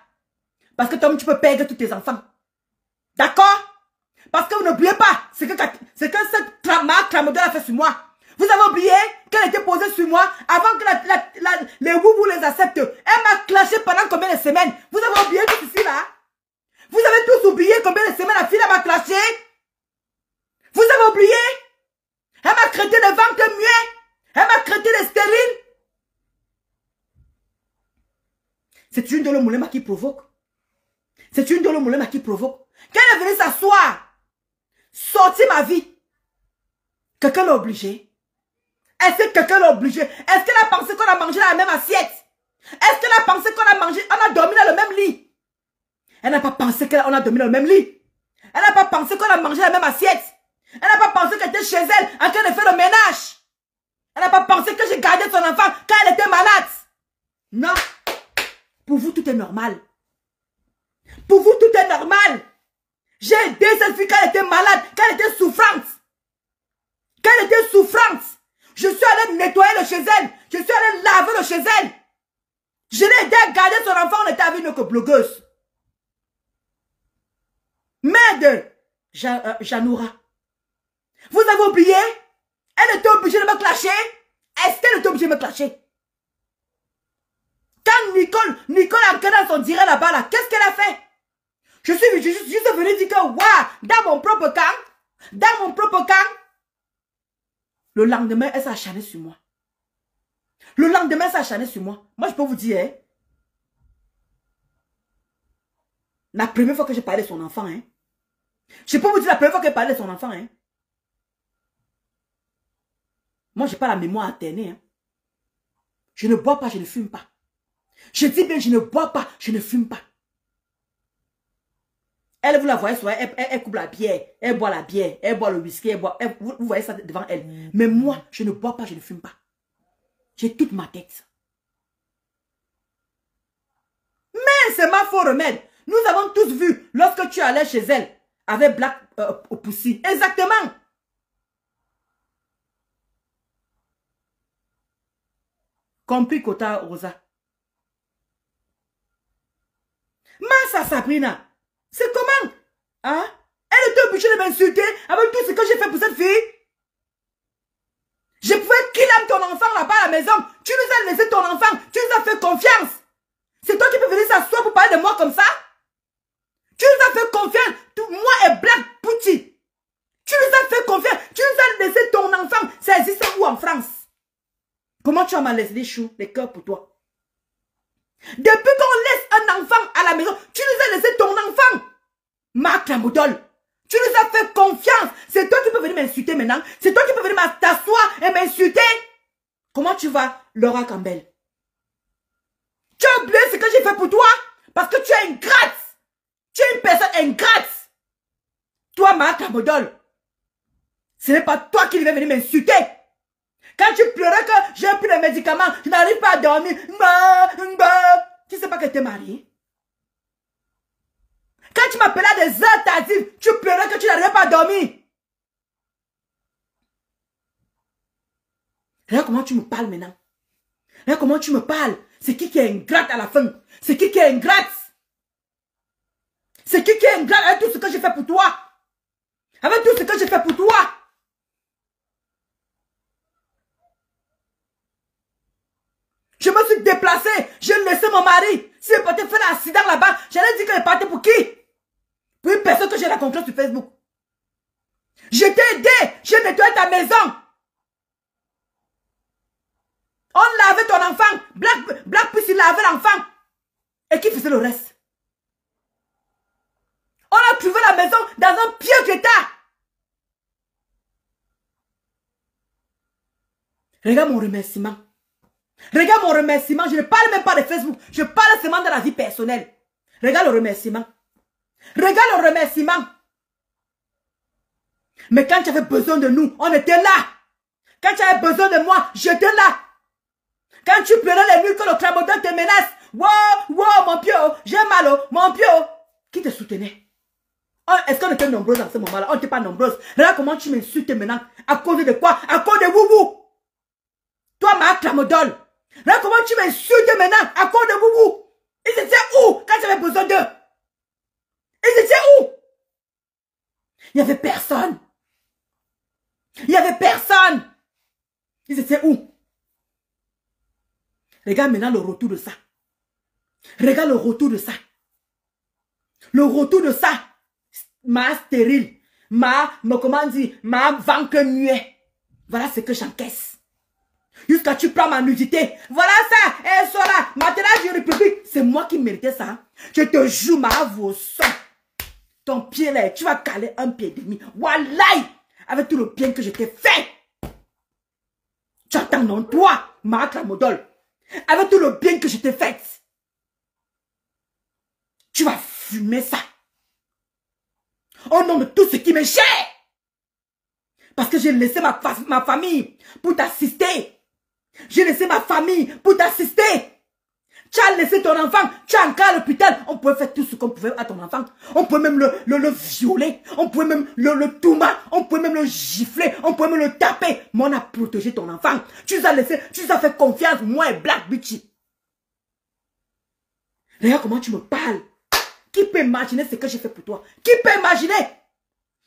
Parce que toi, tu peux perdre tous tes enfants. D'accord? Parce que vous n'oubliez pas, c'est que cette marque Tramadol a fait sur moi. Vous avez oublié qu'elle était posée sur moi avant que les woubous les acceptent. Elle m'a clashé pendant combien de semaines? Vous avez oublié tout ceci là? Vous avez tous oublié combien de semaines la fille m'a clashé? Vous avez oublié? Elle m'a traité de ventre muet. Elle m'a traité de stérile. C'est une Dolo Moulema qui provoque. C'est une Dolo Moulema qui provoque. Quand elle est venue s'asseoir, sortir ma vie, quelqu'un l'a obligé. Est-ce que quelqu'un l'a obligé? Est-ce qu'elle a pensé qu'on a mangé dans la même assiette? Est-ce qu'elle a pensé qu'on a mangé, on a dormi dans le même lit? Elle n'a pas pensé qu'on a dormi dans le même lit. Elle n'a pas pensé qu'on a mangé la même assiette. Elle n'a pas pensé qu'elle était chez elle en train de faire le ménage. Elle n'a pas pensé que j'ai gardé son enfant quand elle était malade. Non. Pour vous, tout est normal. Pour vous, tout est normal. J'ai aidé cette fille quand elle était malade, quand elle était souffrante. Quand elle était souffrante. Je suis allée nettoyer le chez elle. Je suis allée laver le chez elle. Je l'ai aidé à garder son enfant, on était avec une blogueuse. Merde, Janoura. Vous avez oublié? Elle était obligée de me clasher. Est-ce qu'elle était obligée de me clasher? Quand Nicole a regardé dans son direct là-bas, là, qu'est-ce qu'elle a fait? Je suis juste venue dire que, waouh, dans mon propre camp, le lendemain, elle s'est acharnée sur moi. Moi, je peux vous dire, hein, la première fois que j'ai parlé de son enfant, hein, je peux vous dire la première fois qu'elle parlait de son enfant, hein, moi, je n'ai pas la mémoire alternée. Hein. Je ne bois pas, je ne fume pas. Je dis bien, je ne bois pas, je ne fume pas. Elle, vous la voyez souvent, elle coupe la bière, elle boit la bière, elle boit le whisky, vous voyez ça devant elle. Mais moi, je ne bois pas, je ne fume pas. J'ai toute ma tête. Mais c'est ma faux remède. Nous avons tous vu lorsque tu allais chez elle avec Black Pussy. Exactement. Compris, Kota Rosa. Massa Sabrina. C'est comment? Hein? Elle était obligée de m'insulter avec tout ce que j'ai fait pour cette fille. Je pouvais qu'il aime ton enfant là-bas à la maison. Tu nous as laissé ton enfant. Tu nous as fait confiance. C'est toi qui peux venir s'asseoir pour parler de moi comme ça? Tu nous as fait confiance. Moi et Black Pussy. Tu nous as fait confiance. Tu nous as laissé ton enfant. Ça existe où en France? Comment tu as mal laissé les choux, les cœurs pour toi? Depuis qu'on laisse un enfant à la maison, tu nous as laissé ton enfant. Marc Tramadol, tu nous as fait confiance. C'est toi qui peux venir m'insulter maintenant. C'est toi qui peux venir t'asseoir et m'insulter. Comment tu vas, Laura Campbell? Tu as oublié ce que j'ai fait pour toi? Parce que tu es ingrate. Tu es une personne ingrate. Toi, Marc Tramadol, ce n'est pas toi qui devais venir m'insulter. Quand tu pleurais que j'ai pris les médicaments, je n'arrive pas à dormir. Tu sais pas que tu es mariée? Quand tu m'appelais à des heures tardives, tu pleurais que tu n'arrivais pas à dormir. Regarde comment tu me parles maintenant. Regarde comment tu me parles. C'est qui est ingrate à la fin? C'est qui est ingrate? C'est qui est ingrate avec tout ce que j'ai fait pour toi? Avec tout ce que j'ai fait pour toi? Je me suis déplacée, j'ai laissé mon mari. S'il est parti faire un accident là-bas, j'allais dire qu'il est parti pour qui? Pour une personne que j'ai rencontrée sur Facebook. Je t'ai aidé, j'ai nettoyé ta maison. On lavait ton enfant, Black Pussy lavait l'enfant. Et qui faisait le reste? On a trouvé la maison dans un piège d'état. Regarde mon remerciement. Regarde mon remerciement, je ne parle même pas de Facebook, je parle seulement de la vie personnelle. Regarde le remerciement. Regarde le remerciement. Mais quand tu avais besoin de nous, on était là. Quand tu avais besoin de moi, j'étais là. Quand tu pleurais les nuits que le tramadol te menace. Wow, wow, mon pied, j'ai mal, oh, mon pied. Qui te soutenait? Oh, est-ce qu'on était nombreuses en ce moment-là? On n'était pas nombreuses. Regarde comment tu m'insultes maintenant. À cause de quoi? À cause de vous. Toi, ma tramadol. Regarde comment tu m'insultes maintenant. À cause de vous. Ils étaient où quand j'avais besoin d'eux? Ils étaient où? Il n'y avait personne. Il n'y avait personne. Ils étaient où? Regarde maintenant le retour de ça. Regarde le retour de ça. Le retour de ça. Ma stérile. Comment dire, ma ventre muet. Voilà ce que j'encaisse. Jusqu'à tu prends ma nudité. Voilà ça. Et cela. Maintenant, je république. C'est moi qui méritais ça. Je te jure, ma vos sang. Ton pied là, tu vas caler un pied et demi. Wallahi. Avec tout le bien que je t'ai fait. Tu entends non, toi, ma clamodole. Avec tout le bien que je t'ai fait. Tu vas fumer ça. Au nom de tout ce qui m'est cher. Parce que j'ai laissé ma famille pour t'assister. J'ai laissé ma famille pour t'assister. Tu as laissé ton enfant, tu as encore à l'hôpital. On pouvait faire tout ce qu'on pouvait à ton enfant. On pouvait même le violer. On pouvait même le touma. On pouvait même le gifler. On pouvait même le taper. Mais on a protégé ton enfant. Tu nous as laissé, tu nous as fait confiance, moi et Black Bitchy. Regarde comment tu me parles. Qui peut imaginer ce que j'ai fait pour toi? Qui peut imaginer?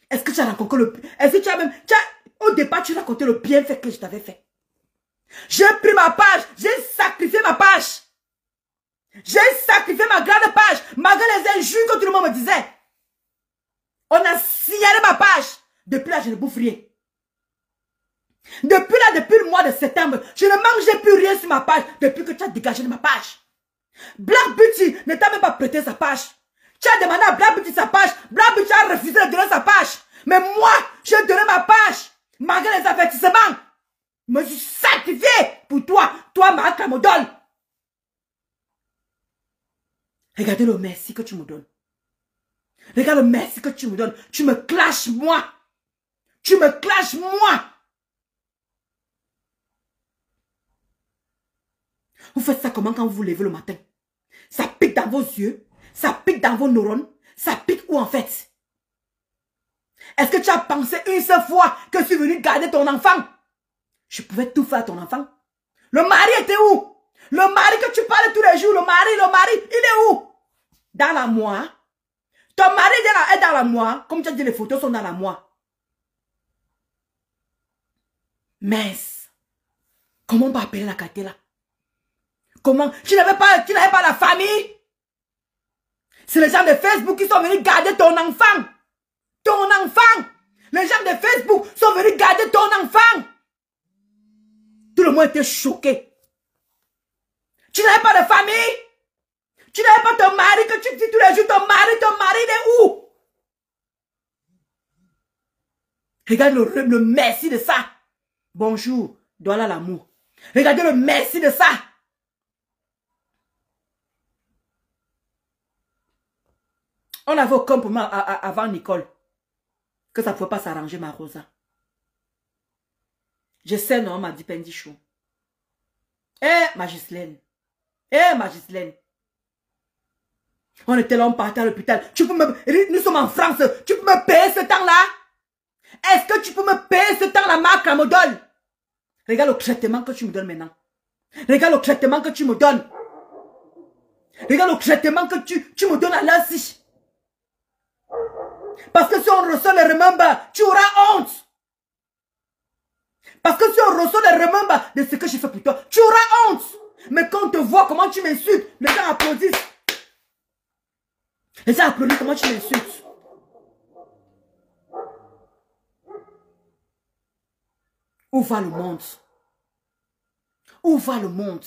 Est-ce que tu as rencontré le... Est-ce que tu as même... Au départ, tu racontais le bienfait que je t'avais fait. J'ai pris ma page. J'ai sacrifié ma page. J'ai sacrifié ma grande page. Malgré les injures que tout le monde me disait. On a signalé ma page. Depuis là, je ne bouffe rien. Depuis là, depuis le mois de septembre, je ne mangeais plus rien sur ma page. Depuis que tu as dégagé de ma page. Black Beauty ne t'a même pas prêté sa page. Tu as demandé à Black Beauty sa page. Black Beauty a refusé de donner sa page. Mais moi, j'ai donné ma page. Malgré les avertissements. Je me suis sacrifié pour toi. Toi, ma clamodole. Regardez le merci que tu me donnes. Regarde le merci que tu me donnes. Tu me clashes moi. Tu me clashes moi. Vous faites ça comment quand vous vous levez le matin? Ça pique dans vos yeux. Ça pique dans vos neurones. Ça pique où en fait? Est-ce que tu as pensé une seule fois que je suis venu garder ton enfant? Je pouvais tout faire à ton enfant. Le mari était où? Le mari que tu parles tous les jours, le mari, il est où? Dans la moi. Ton mari est dans la moi. Comme tu as dit, les photos sont dans la moi. Mais, comment on va appeler la qualité là? Comment? Tu n'avais pas la famille? C'est les gens de Facebook qui sont venus garder ton enfant. Ton enfant. Les gens de Facebook sont venus garder ton enfant. Tout le monde était choqué. Tu n'avais pas de famille? Tu n'avais pas ton mari que tu dis tous les jours, ton mari il est où? Regarde le merci de ça. Bonjour, voilà l'amour. Regardez le merci de ça. On avait aucun problème avant Nicole. Que ça ne pouvait pas s'arranger, ma Rosa. Je sais, non, m'a dit Pendichou. Ma Ghislaine. Ma Ghislaine. On était là, on partait à l'hôpital. Nous sommes en France. Tu peux me payer ce temps-là? Est-ce que tu peux me payer ce temps-là, ma clamodole? Regarde le traitement que tu me donnes maintenant. Regarde le traitement que tu me donnes. Regarde le traitement que tu me donnes à l'heure-ci. Parce que si on reçoit les remember, tu auras honte. Parce que si on reçoit les remember de ce que j'ai fait pour toi, tu auras honte. Mais quand on te voit comment tu m'insultes, les gens applaudissent. Les gens applaudissent comment tu m'insultes. Où va le monde? Où va le monde?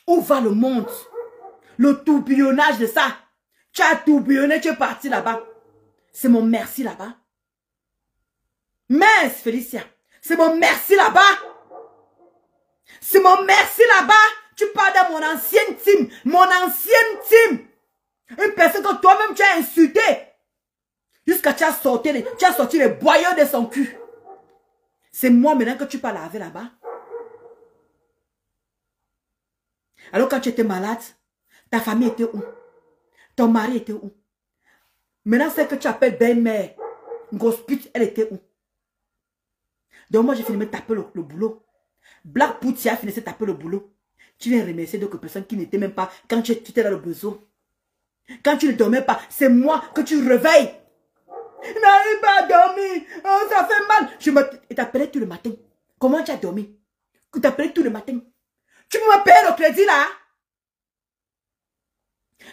Où va le monde? Le tourbillonnage de ça. Tu as tourbillonné, tu es parti là-bas. C'est mon merci là-bas. Mince, Félicia. C'est mon merci là-bas. C'est mon merci là-bas. Tu parles de mon ancienne team. Mon ancienne team. Une personne que toi-même tu as insulté. Jusqu'à tu as sorti les boyaux de son cul. C'est moi maintenant que tu parles avec là-bas. Alors quand tu étais malade, ta famille était où? Ton mari était où? Maintenant, celle que tu appelles belle-mère, grosse pute, elle était où? Donc moi, j'ai fini de me taper le boulot. Black Poutia finissait de taper le boulot. Tu viens remercier d'autres personnes qui n'étaient même pas quand tu étais dans le besoin. Quand tu ne dormais pas, c'est moi que tu réveilles. Il n'arrive pas à dormir. Oh, ça fait mal. Et t'appelais tout le matin. Comment tu as dormi? Tu t'appelais tout le matin. Tu peux me payer le crédit là?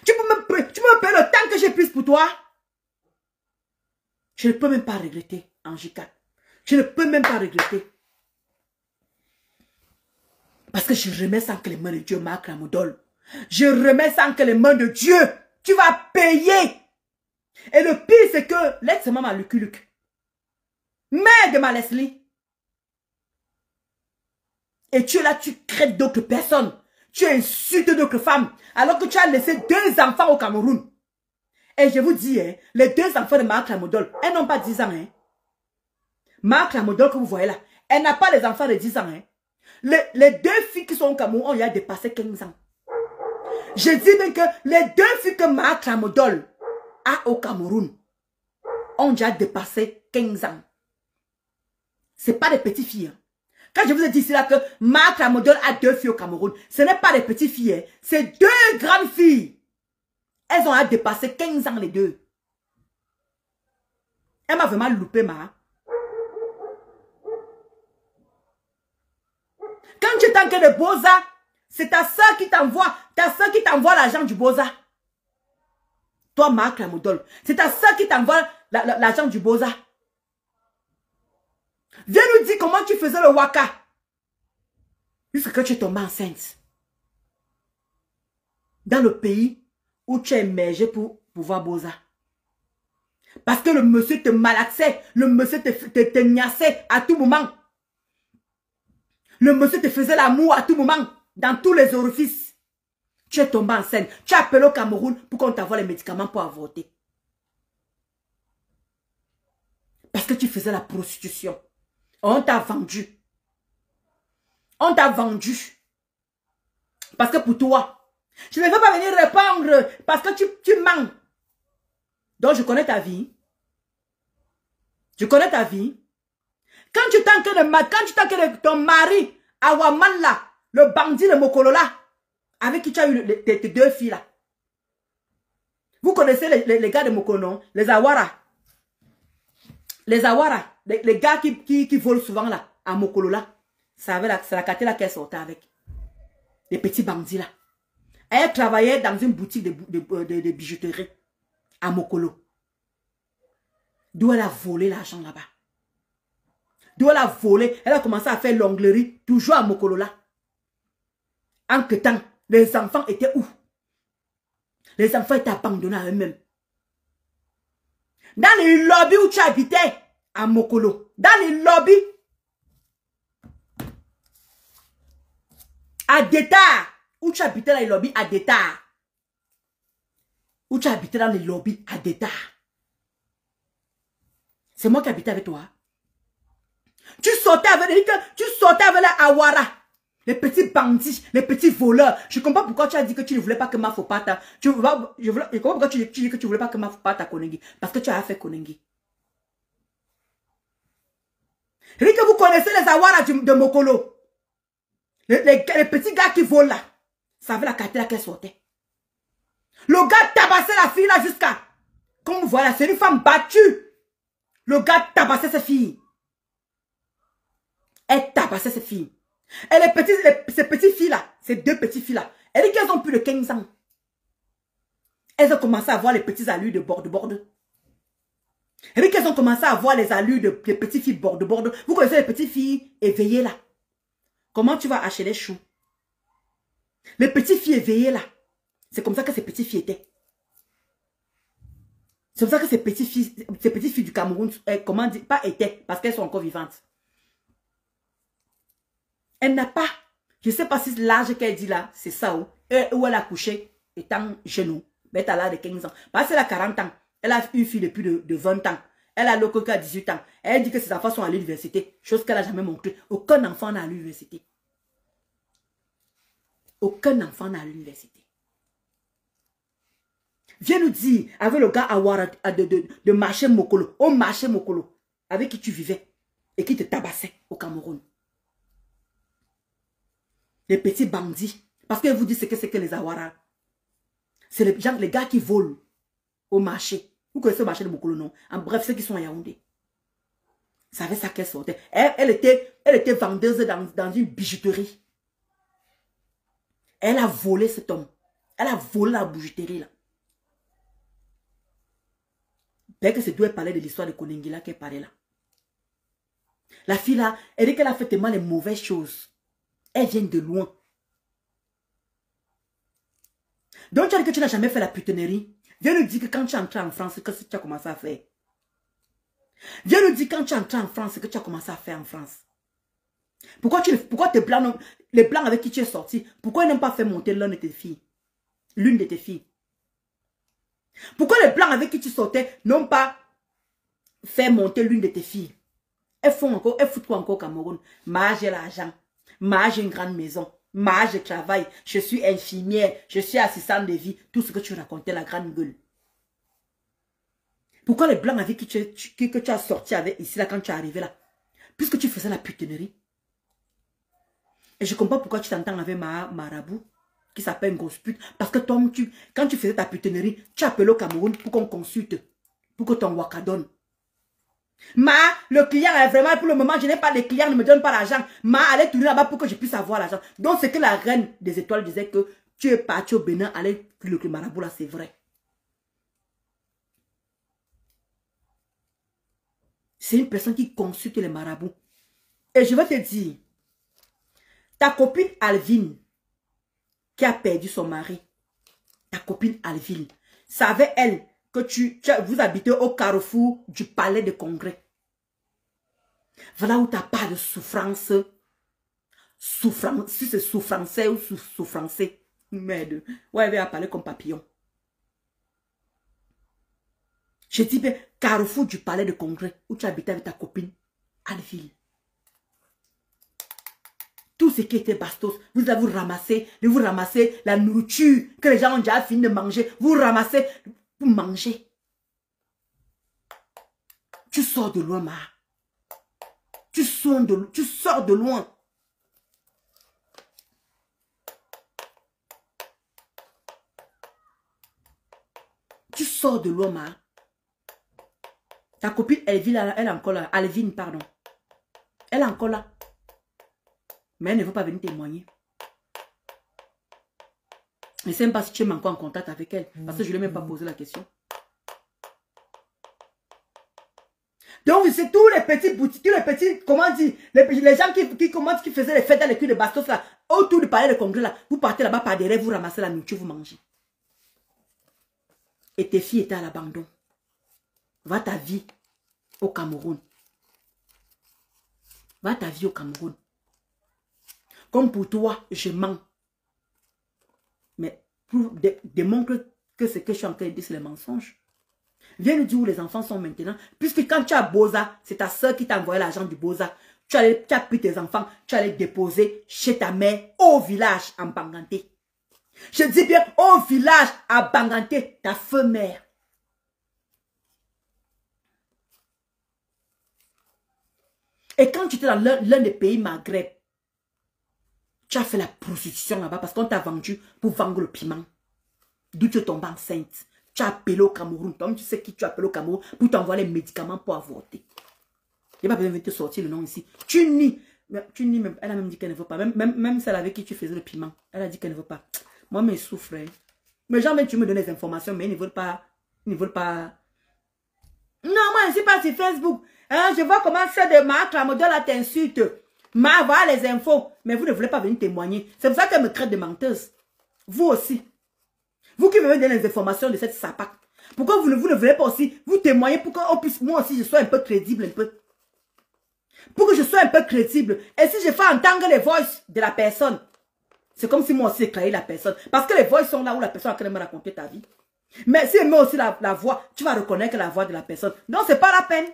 Tu peux me payer le temps que j'ai pris pour toi? Je ne peux même pas regretter, Angika. Je ne peux même pas regretter. Parce que je remets ça entre les mains de Dieu, Marc Ramodol. Je remets ça entre les mains de Dieu. Tu vas payer. Et le pire, c'est que l'ex-maman Lucky Luke, mère de ma Leslie, et tu es là, tu crées d'autres personnes. Tu insultes d'autres femmes. Alors que tu as laissé 2 enfants au Cameroun. Et je vous dis, hein, les 2 enfants de Marc Ramodol, elles n'ont pas 10 ans. Hein. Marc Ramodol que vous voyez là, elle n'a pas les enfants de 10 ans. Hein. Les 2 filles qui sont au Cameroun ont déjà dépassé 15 ans. Je dis bien que les 2 filles que Marc Ramodol a au Cameroun ont déjà dépassé 15 ans. Ce n'est pas des petites filles. Hein. Quand je vous ai dit là que Marc Ramodol a 2 filles au Cameroun, ce n'est pas des petites filles. Hein. C'est 2 grandes filles. Elles ont dépassé 15 ans les 2. Elle m'a vraiment loupé, ma. Quand tu t'enquêtes de Boza, c'est ta soeur qui t'envoie l'argent du Boza. Toi, Marc Ramodol, c'est ta soeur qui t'envoie l'argent du Boza. Viens nous dire comment tu faisais le waka. Jusqu'à que tu es tombée enceinte. Dans le pays où tu es émergé pour pouvoir Boza. Parce que le monsieur te malaxait, le monsieur te niassait à tout moment. Le monsieur te faisait l'amour à tout moment, dans tous les orifices. Tu es tombé enceinte. Tu as appelé au Cameroun pour qu'on t'envoie les médicaments pour avorter. Parce que tu faisais la prostitution. On t'a vendu. On t'a vendu. Parce que pour toi, je ne veux pas venir répondre parce que tu mens. Donc je connais ta vie. Je connais ta vie. Quand tu t'enquêtes de ton mari, Awaman là, le bandit de Mokolo là, avec qui tu as eu tes 2 filles là. Vous connaissez les gars de Mokolo, non? Les Awara. Les Awara. Les gars qui volent souvent là, à Mokolo là. C'est la carte là qu'elle sortait avec. Les petits bandits là. Elle travaillait dans une boutique de bijouterie à Mokolo. D'où elle a volé l'argent là-bas. D'où elle a volé. Elle a commencé à faire l'onglerie, toujours à Mokolo là. En que temps, les enfants étaient où? Les enfants étaient abandonnés à eux-mêmes. Dans les lobbies où tu habitais, à Mokolo. Dans les lobbies. À Détar. Où tu habitais dans les lobbies, à Détar. Où tu habitais dans les lobbies, à Détar. C'est moi qui habitais avec toi. Tu sortais avec les Awara. Les petits bandits, les petits voleurs. Je comprends pourquoi tu as dit que tu ne voulais pas que ma Fopata. Je comprends pourquoi tu dis que tu ne voulais pas que ma Fopata Konengi. Parce que tu as fait Konengi. Je dis que vous connaissez les Awara de Mokolo. Les petits gars qui volent là. Ça avait la carte là qu'elle sortait. Le gars tabassait la fille là jusqu'à. Comme vous voyez là, c'est une femme battue. Le gars tabassait ses filles. Elle tabassait ses filles. Et ces petites filles là, ces 2 petites filles là, elle dit qu'elles ont plus de 15 ans. Elles ont commencé à avoir les petits allures de bord. Elle dit qu'elles ont commencé à avoir les allures de petites filles bord. Vous connaissez les petites filles éveillées là. Comment tu vas acheter les choux? Les petites filles éveillées là. C'est comme ça que ces petites filles étaient. C'est comme ça que ces petites filles du Cameroun, comment dire, pas étaient, parce qu'elles sont encore vivantes. Elle n'a pas, je ne sais pas si l'âge qu'elle dit là, c'est ça où elle a couché étant jeune, mais elle a l'âge de 15 ans. Parce qu'elle a 40 ans, elle a une fille depuis de 20 ans. Elle a le coco à 18 ans. Elle dit que ses enfants sont à l'université. Chose qu'elle n'a jamais montré. Aucun enfant n'a à l'université. Aucun enfant n'a à l'université. Viens nous dire, avec le gars de marché Mokolo, au marché Mokolo, avec qui tu vivais et qui te tabassait au Cameroun. Les petits bandits. Parce que vous dites ce que c'est que les Awara. C'est les gars qui volent au marché. Vous connaissez le marché de Mokolo, non? En bref, ceux qui sont à Yaoundé. C'est avec ça qu'elle sortait. Elle était vendeuse dans une bijouterie. Elle a volé cet homme. Elle a volé la bijouterie là. Dès que c'est d'où elle parlait de l'histoire de Koningila qu'elle parlait là. La fille là, elle dit qu'elle a fait tellement les mauvaises choses. Elle vient de loin. Donc tu as dit que tu n'as jamais fait la putonnerie. Viens nous dire que quand tu es entré en France, que tu as commencé à faire. Viens nous dire quand tu es entré en France, que tu as commencé à faire en France. Pourquoi tes blancs, les blancs avec qui tu es sorti, pourquoi ils n'ont pas fait monter l'une de tes filles? L'une de tes filles. Pourquoi les blancs avec qui tu sortais n'ont pas fait monter l'une de tes filles? Elles foutent quoi encore au Cameroun? Moi j'ai l'argent. Moi j'ai une grande maison. Moi je travaille. Je suis infirmière. Je suis assistante de vie. Tout ce que tu racontais, la grande gueule. Pourquoi les blancs avec qui tu as sorti avec ici là quand tu es arrivé là? Puisque tu faisais la putonnerie. Et je comprends pourquoi tu t'entends avec Marabout, qui s'appelle une grosse pute. Parce que toi, quand tu faisais ta putonnerie, tu appelais au Cameroun pour qu'on consulte. Pour que ton waka donne. Le client est vraiment, pour le moment, je n'ai pas de clients, ne me donne pas l'argent. Allez tourner là-bas pour que je puisse avoir l'argent. Donc, c'est que la reine des étoiles disait que tu es parti au Bénin, allez, le Marabout là, c'est vrai. C'est une personne qui consulte les marabouts. Et je vais te dire, ta copine Alvin, qui a perdu son mari, ta copine Alvin, savait elle que vous habitez au carrefour du palais de congrès. Voilà où tu n'as pas de souffrance. Si c'est souffrancé ou souffrancé. Merde. Ouais, elle va parler comme papillon. Je dis bien, carrefour du palais de congrès, où tu habitais avec ta copine Alvin. Tout ce qui était bastos, vous ramassez la nourriture que les gens ont déjà fini de manger. Vous ramassez pour manger. Tu sors de loin, ma. Tu sors de loin. Tu sors de loin, ma. Ta copine Elvin, elle est encore là. Alvin, pardon. Elle est encore là. Mais elle ne veut pas venir témoigner. Je ne sais même pas si tu es encore en contact avec elle. Parce que je ne lui ai même pas posé la question. Donc, c'est tous les petits boutiques, tous les petits, comment dire, les gens qui faisaient les fêtes dans les culs de bastos là, autour du palais de congrès là, vous partez là-bas par derrière, vous ramassez la nourriture, vous mangez. Et tes filles étaient à l'abandon. Va ta vie au Cameroun. Va ta vie au Cameroun. Comme pour toi, je mens. Mais démontre que ce que je suis en train de dire, c'est les mensonges. Viens nous dire où les enfants sont maintenant. Puisque quand tu as Boza, c'est ta soeur qui t'a envoyé l'argent du Boza. Tu as pris tes enfants, tu as les déposer chez ta mère au village en Banganté. Je dis bien au village à Banganté, ta feu mère. Et quand tu étais dans l'un des pays Maghreb, tu as fait la prostitution là-bas parce qu'on t'a vendu pour vendre le piment. D'où tu es tombé enceinte. Tu as appelé au Cameroun. Donc tu sais qui tu as appelé au Cameroun pour t'envoyer les médicaments pour avorter. Il n'y a pas besoin de te sortir le nom ici. Tu nies. Même. Elle a même dit qu'elle ne veut pas. Même celle avec qui tu faisais le piment. Elle a dit qu'elle ne veut pas. Moi, mais souffre. Hein. Mais jamais tu me donnes les informations, mais ils ne veulent pas. Ils ne veulent pas. Non, moi, je ne suis pas sur Facebook. Hein, je vois comment ça de Marc, la modèle là t'insulte. Ma, voilà les infos. Mais vous ne voulez pas venir témoigner. C'est pour ça qu'elle me traite de menteuse. Vous aussi. Vous qui me donner les informations de cette sapac. Pourquoi vous ne voulez pas aussi vous témoigner pour que puisse, moi aussi, je sois un peu crédible, un peu. Pour que je sois un peu crédible. Et si je fais entendre les voix de la personne, c'est comme si moi aussi j'ai créé la personne. Parce que les voix sont là où la personne a quand même raconté ta vie. Mais si elle met aussi la voix, tu vas reconnaître la voix de la personne. Donc, c'est pas la peine.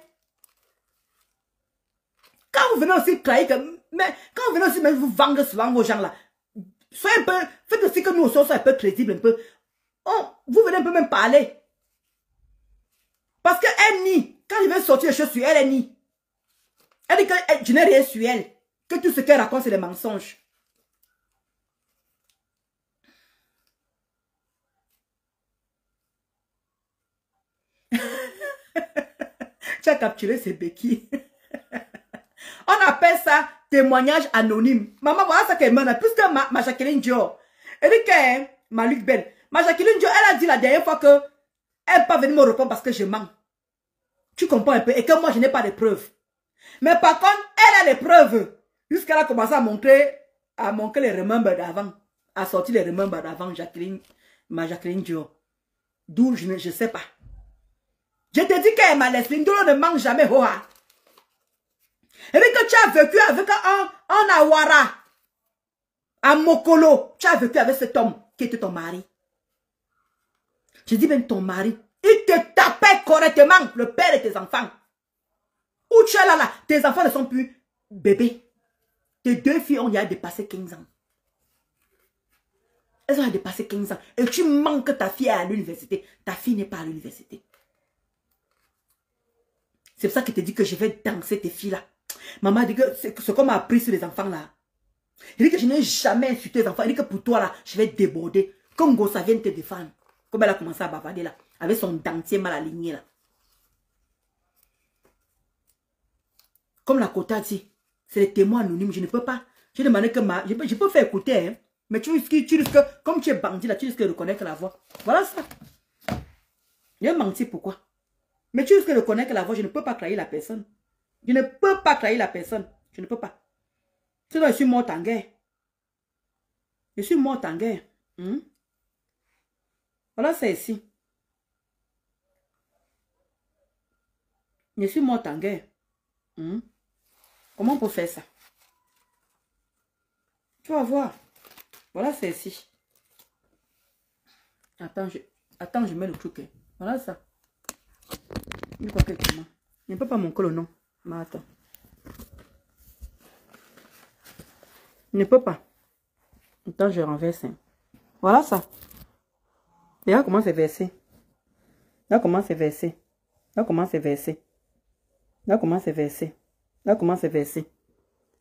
Quand vous venez aussi trahir, mais quand vous venez aussi même vous vendre souvent vos gens là, soyez un peu, faites aussi que nous aussi soyons un peu crédibles, un peu. Oh, vous venez un peu même parler. Parce qu'elle nie. Quand je vais sortir les choses sur elle, elle nie. Elle dit que je n'ai rien sur elle. Que tout ce qu'elle raconte, c'est des mensonges. Tu as capturé ces béquilles. On appelle ça témoignage anonyme. Maman, voilà ça qu'elle m'a. Puisque ma Jacqueline Dior, elle dit que ma Luc Belle. Ma Jacqueline Dior, elle a dit la dernière fois que elle n'est pas venue me répondre parce que je mens. Tu comprends un peu? Et que moi, je n'ai pas de preuves. Mais par contre, elle a les preuves. Jusqu'elle a commencé à montrer les remembers d'avant. À sortir les remembers d'avant, ma Jacqueline Dior. D'où je ne sais pas. Je te dis qu'elle m'a laissé. L'indolo ne mange jamais. Hoa. Et puis que tu as vécu avec un Awara. À Mokolo. Tu as vécu avec cet homme qui était ton mari. Je dis même ton mari. Il te tapait correctement, le père de tes enfants. Où tu es là, tes enfants ne sont plus bébés. Tes deux filles ont déjà dépassé 15 ans. Elles ont déjà dépassé 15 ans. Et tu manques que ta fille est à l'université. Ta fille n'est pas à l'université. C'est pour ça que je te dis que je vais danser tes filles là. Maman dit que c'est ce qu'on m'a appris sur les enfants là. Elle dit que je n'ai jamais insulté les enfants. Elle dit que pour toi là, je vais déborder. Comme Gossa vient te défendre. Comme elle a commencé à bavarder là. Avec son dentier mal aligné là. Comme la Kota dit, c'est les témoins anonymes. Je ne peux pas. J'ai demandé que je peux faire écouter. Hein, mais tu risques, comme tu es bandit là, tu risques de reconnaître la voix. Voilà ça. Il a menti pourquoi? Mais tu risques de reconnaître la voix. Je ne peux pas trahir la personne. Je ne peux pas trahir la personne. Je ne peux pas. Sinon, je suis morte en guerre. Je suis morte en guerre. Voilà ça ici. Je suis morte en guerre. Comment on peut faire ça? Tu vas voir. Voilà ça ici. Attends, je mets le truc. Voilà ça. Je ne peux pas mon col, non. Mais attends. Je ne peux pas. Attends, je renverse. Voilà ça. Regarde comment c'est versé. Là comment c'est versé. Là comment c'est versé. Là comment c'est versé. Là comment c'est versé.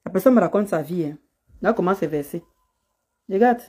La personne me raconte sa vie. Hein. Là comment c'est versé. Regarde.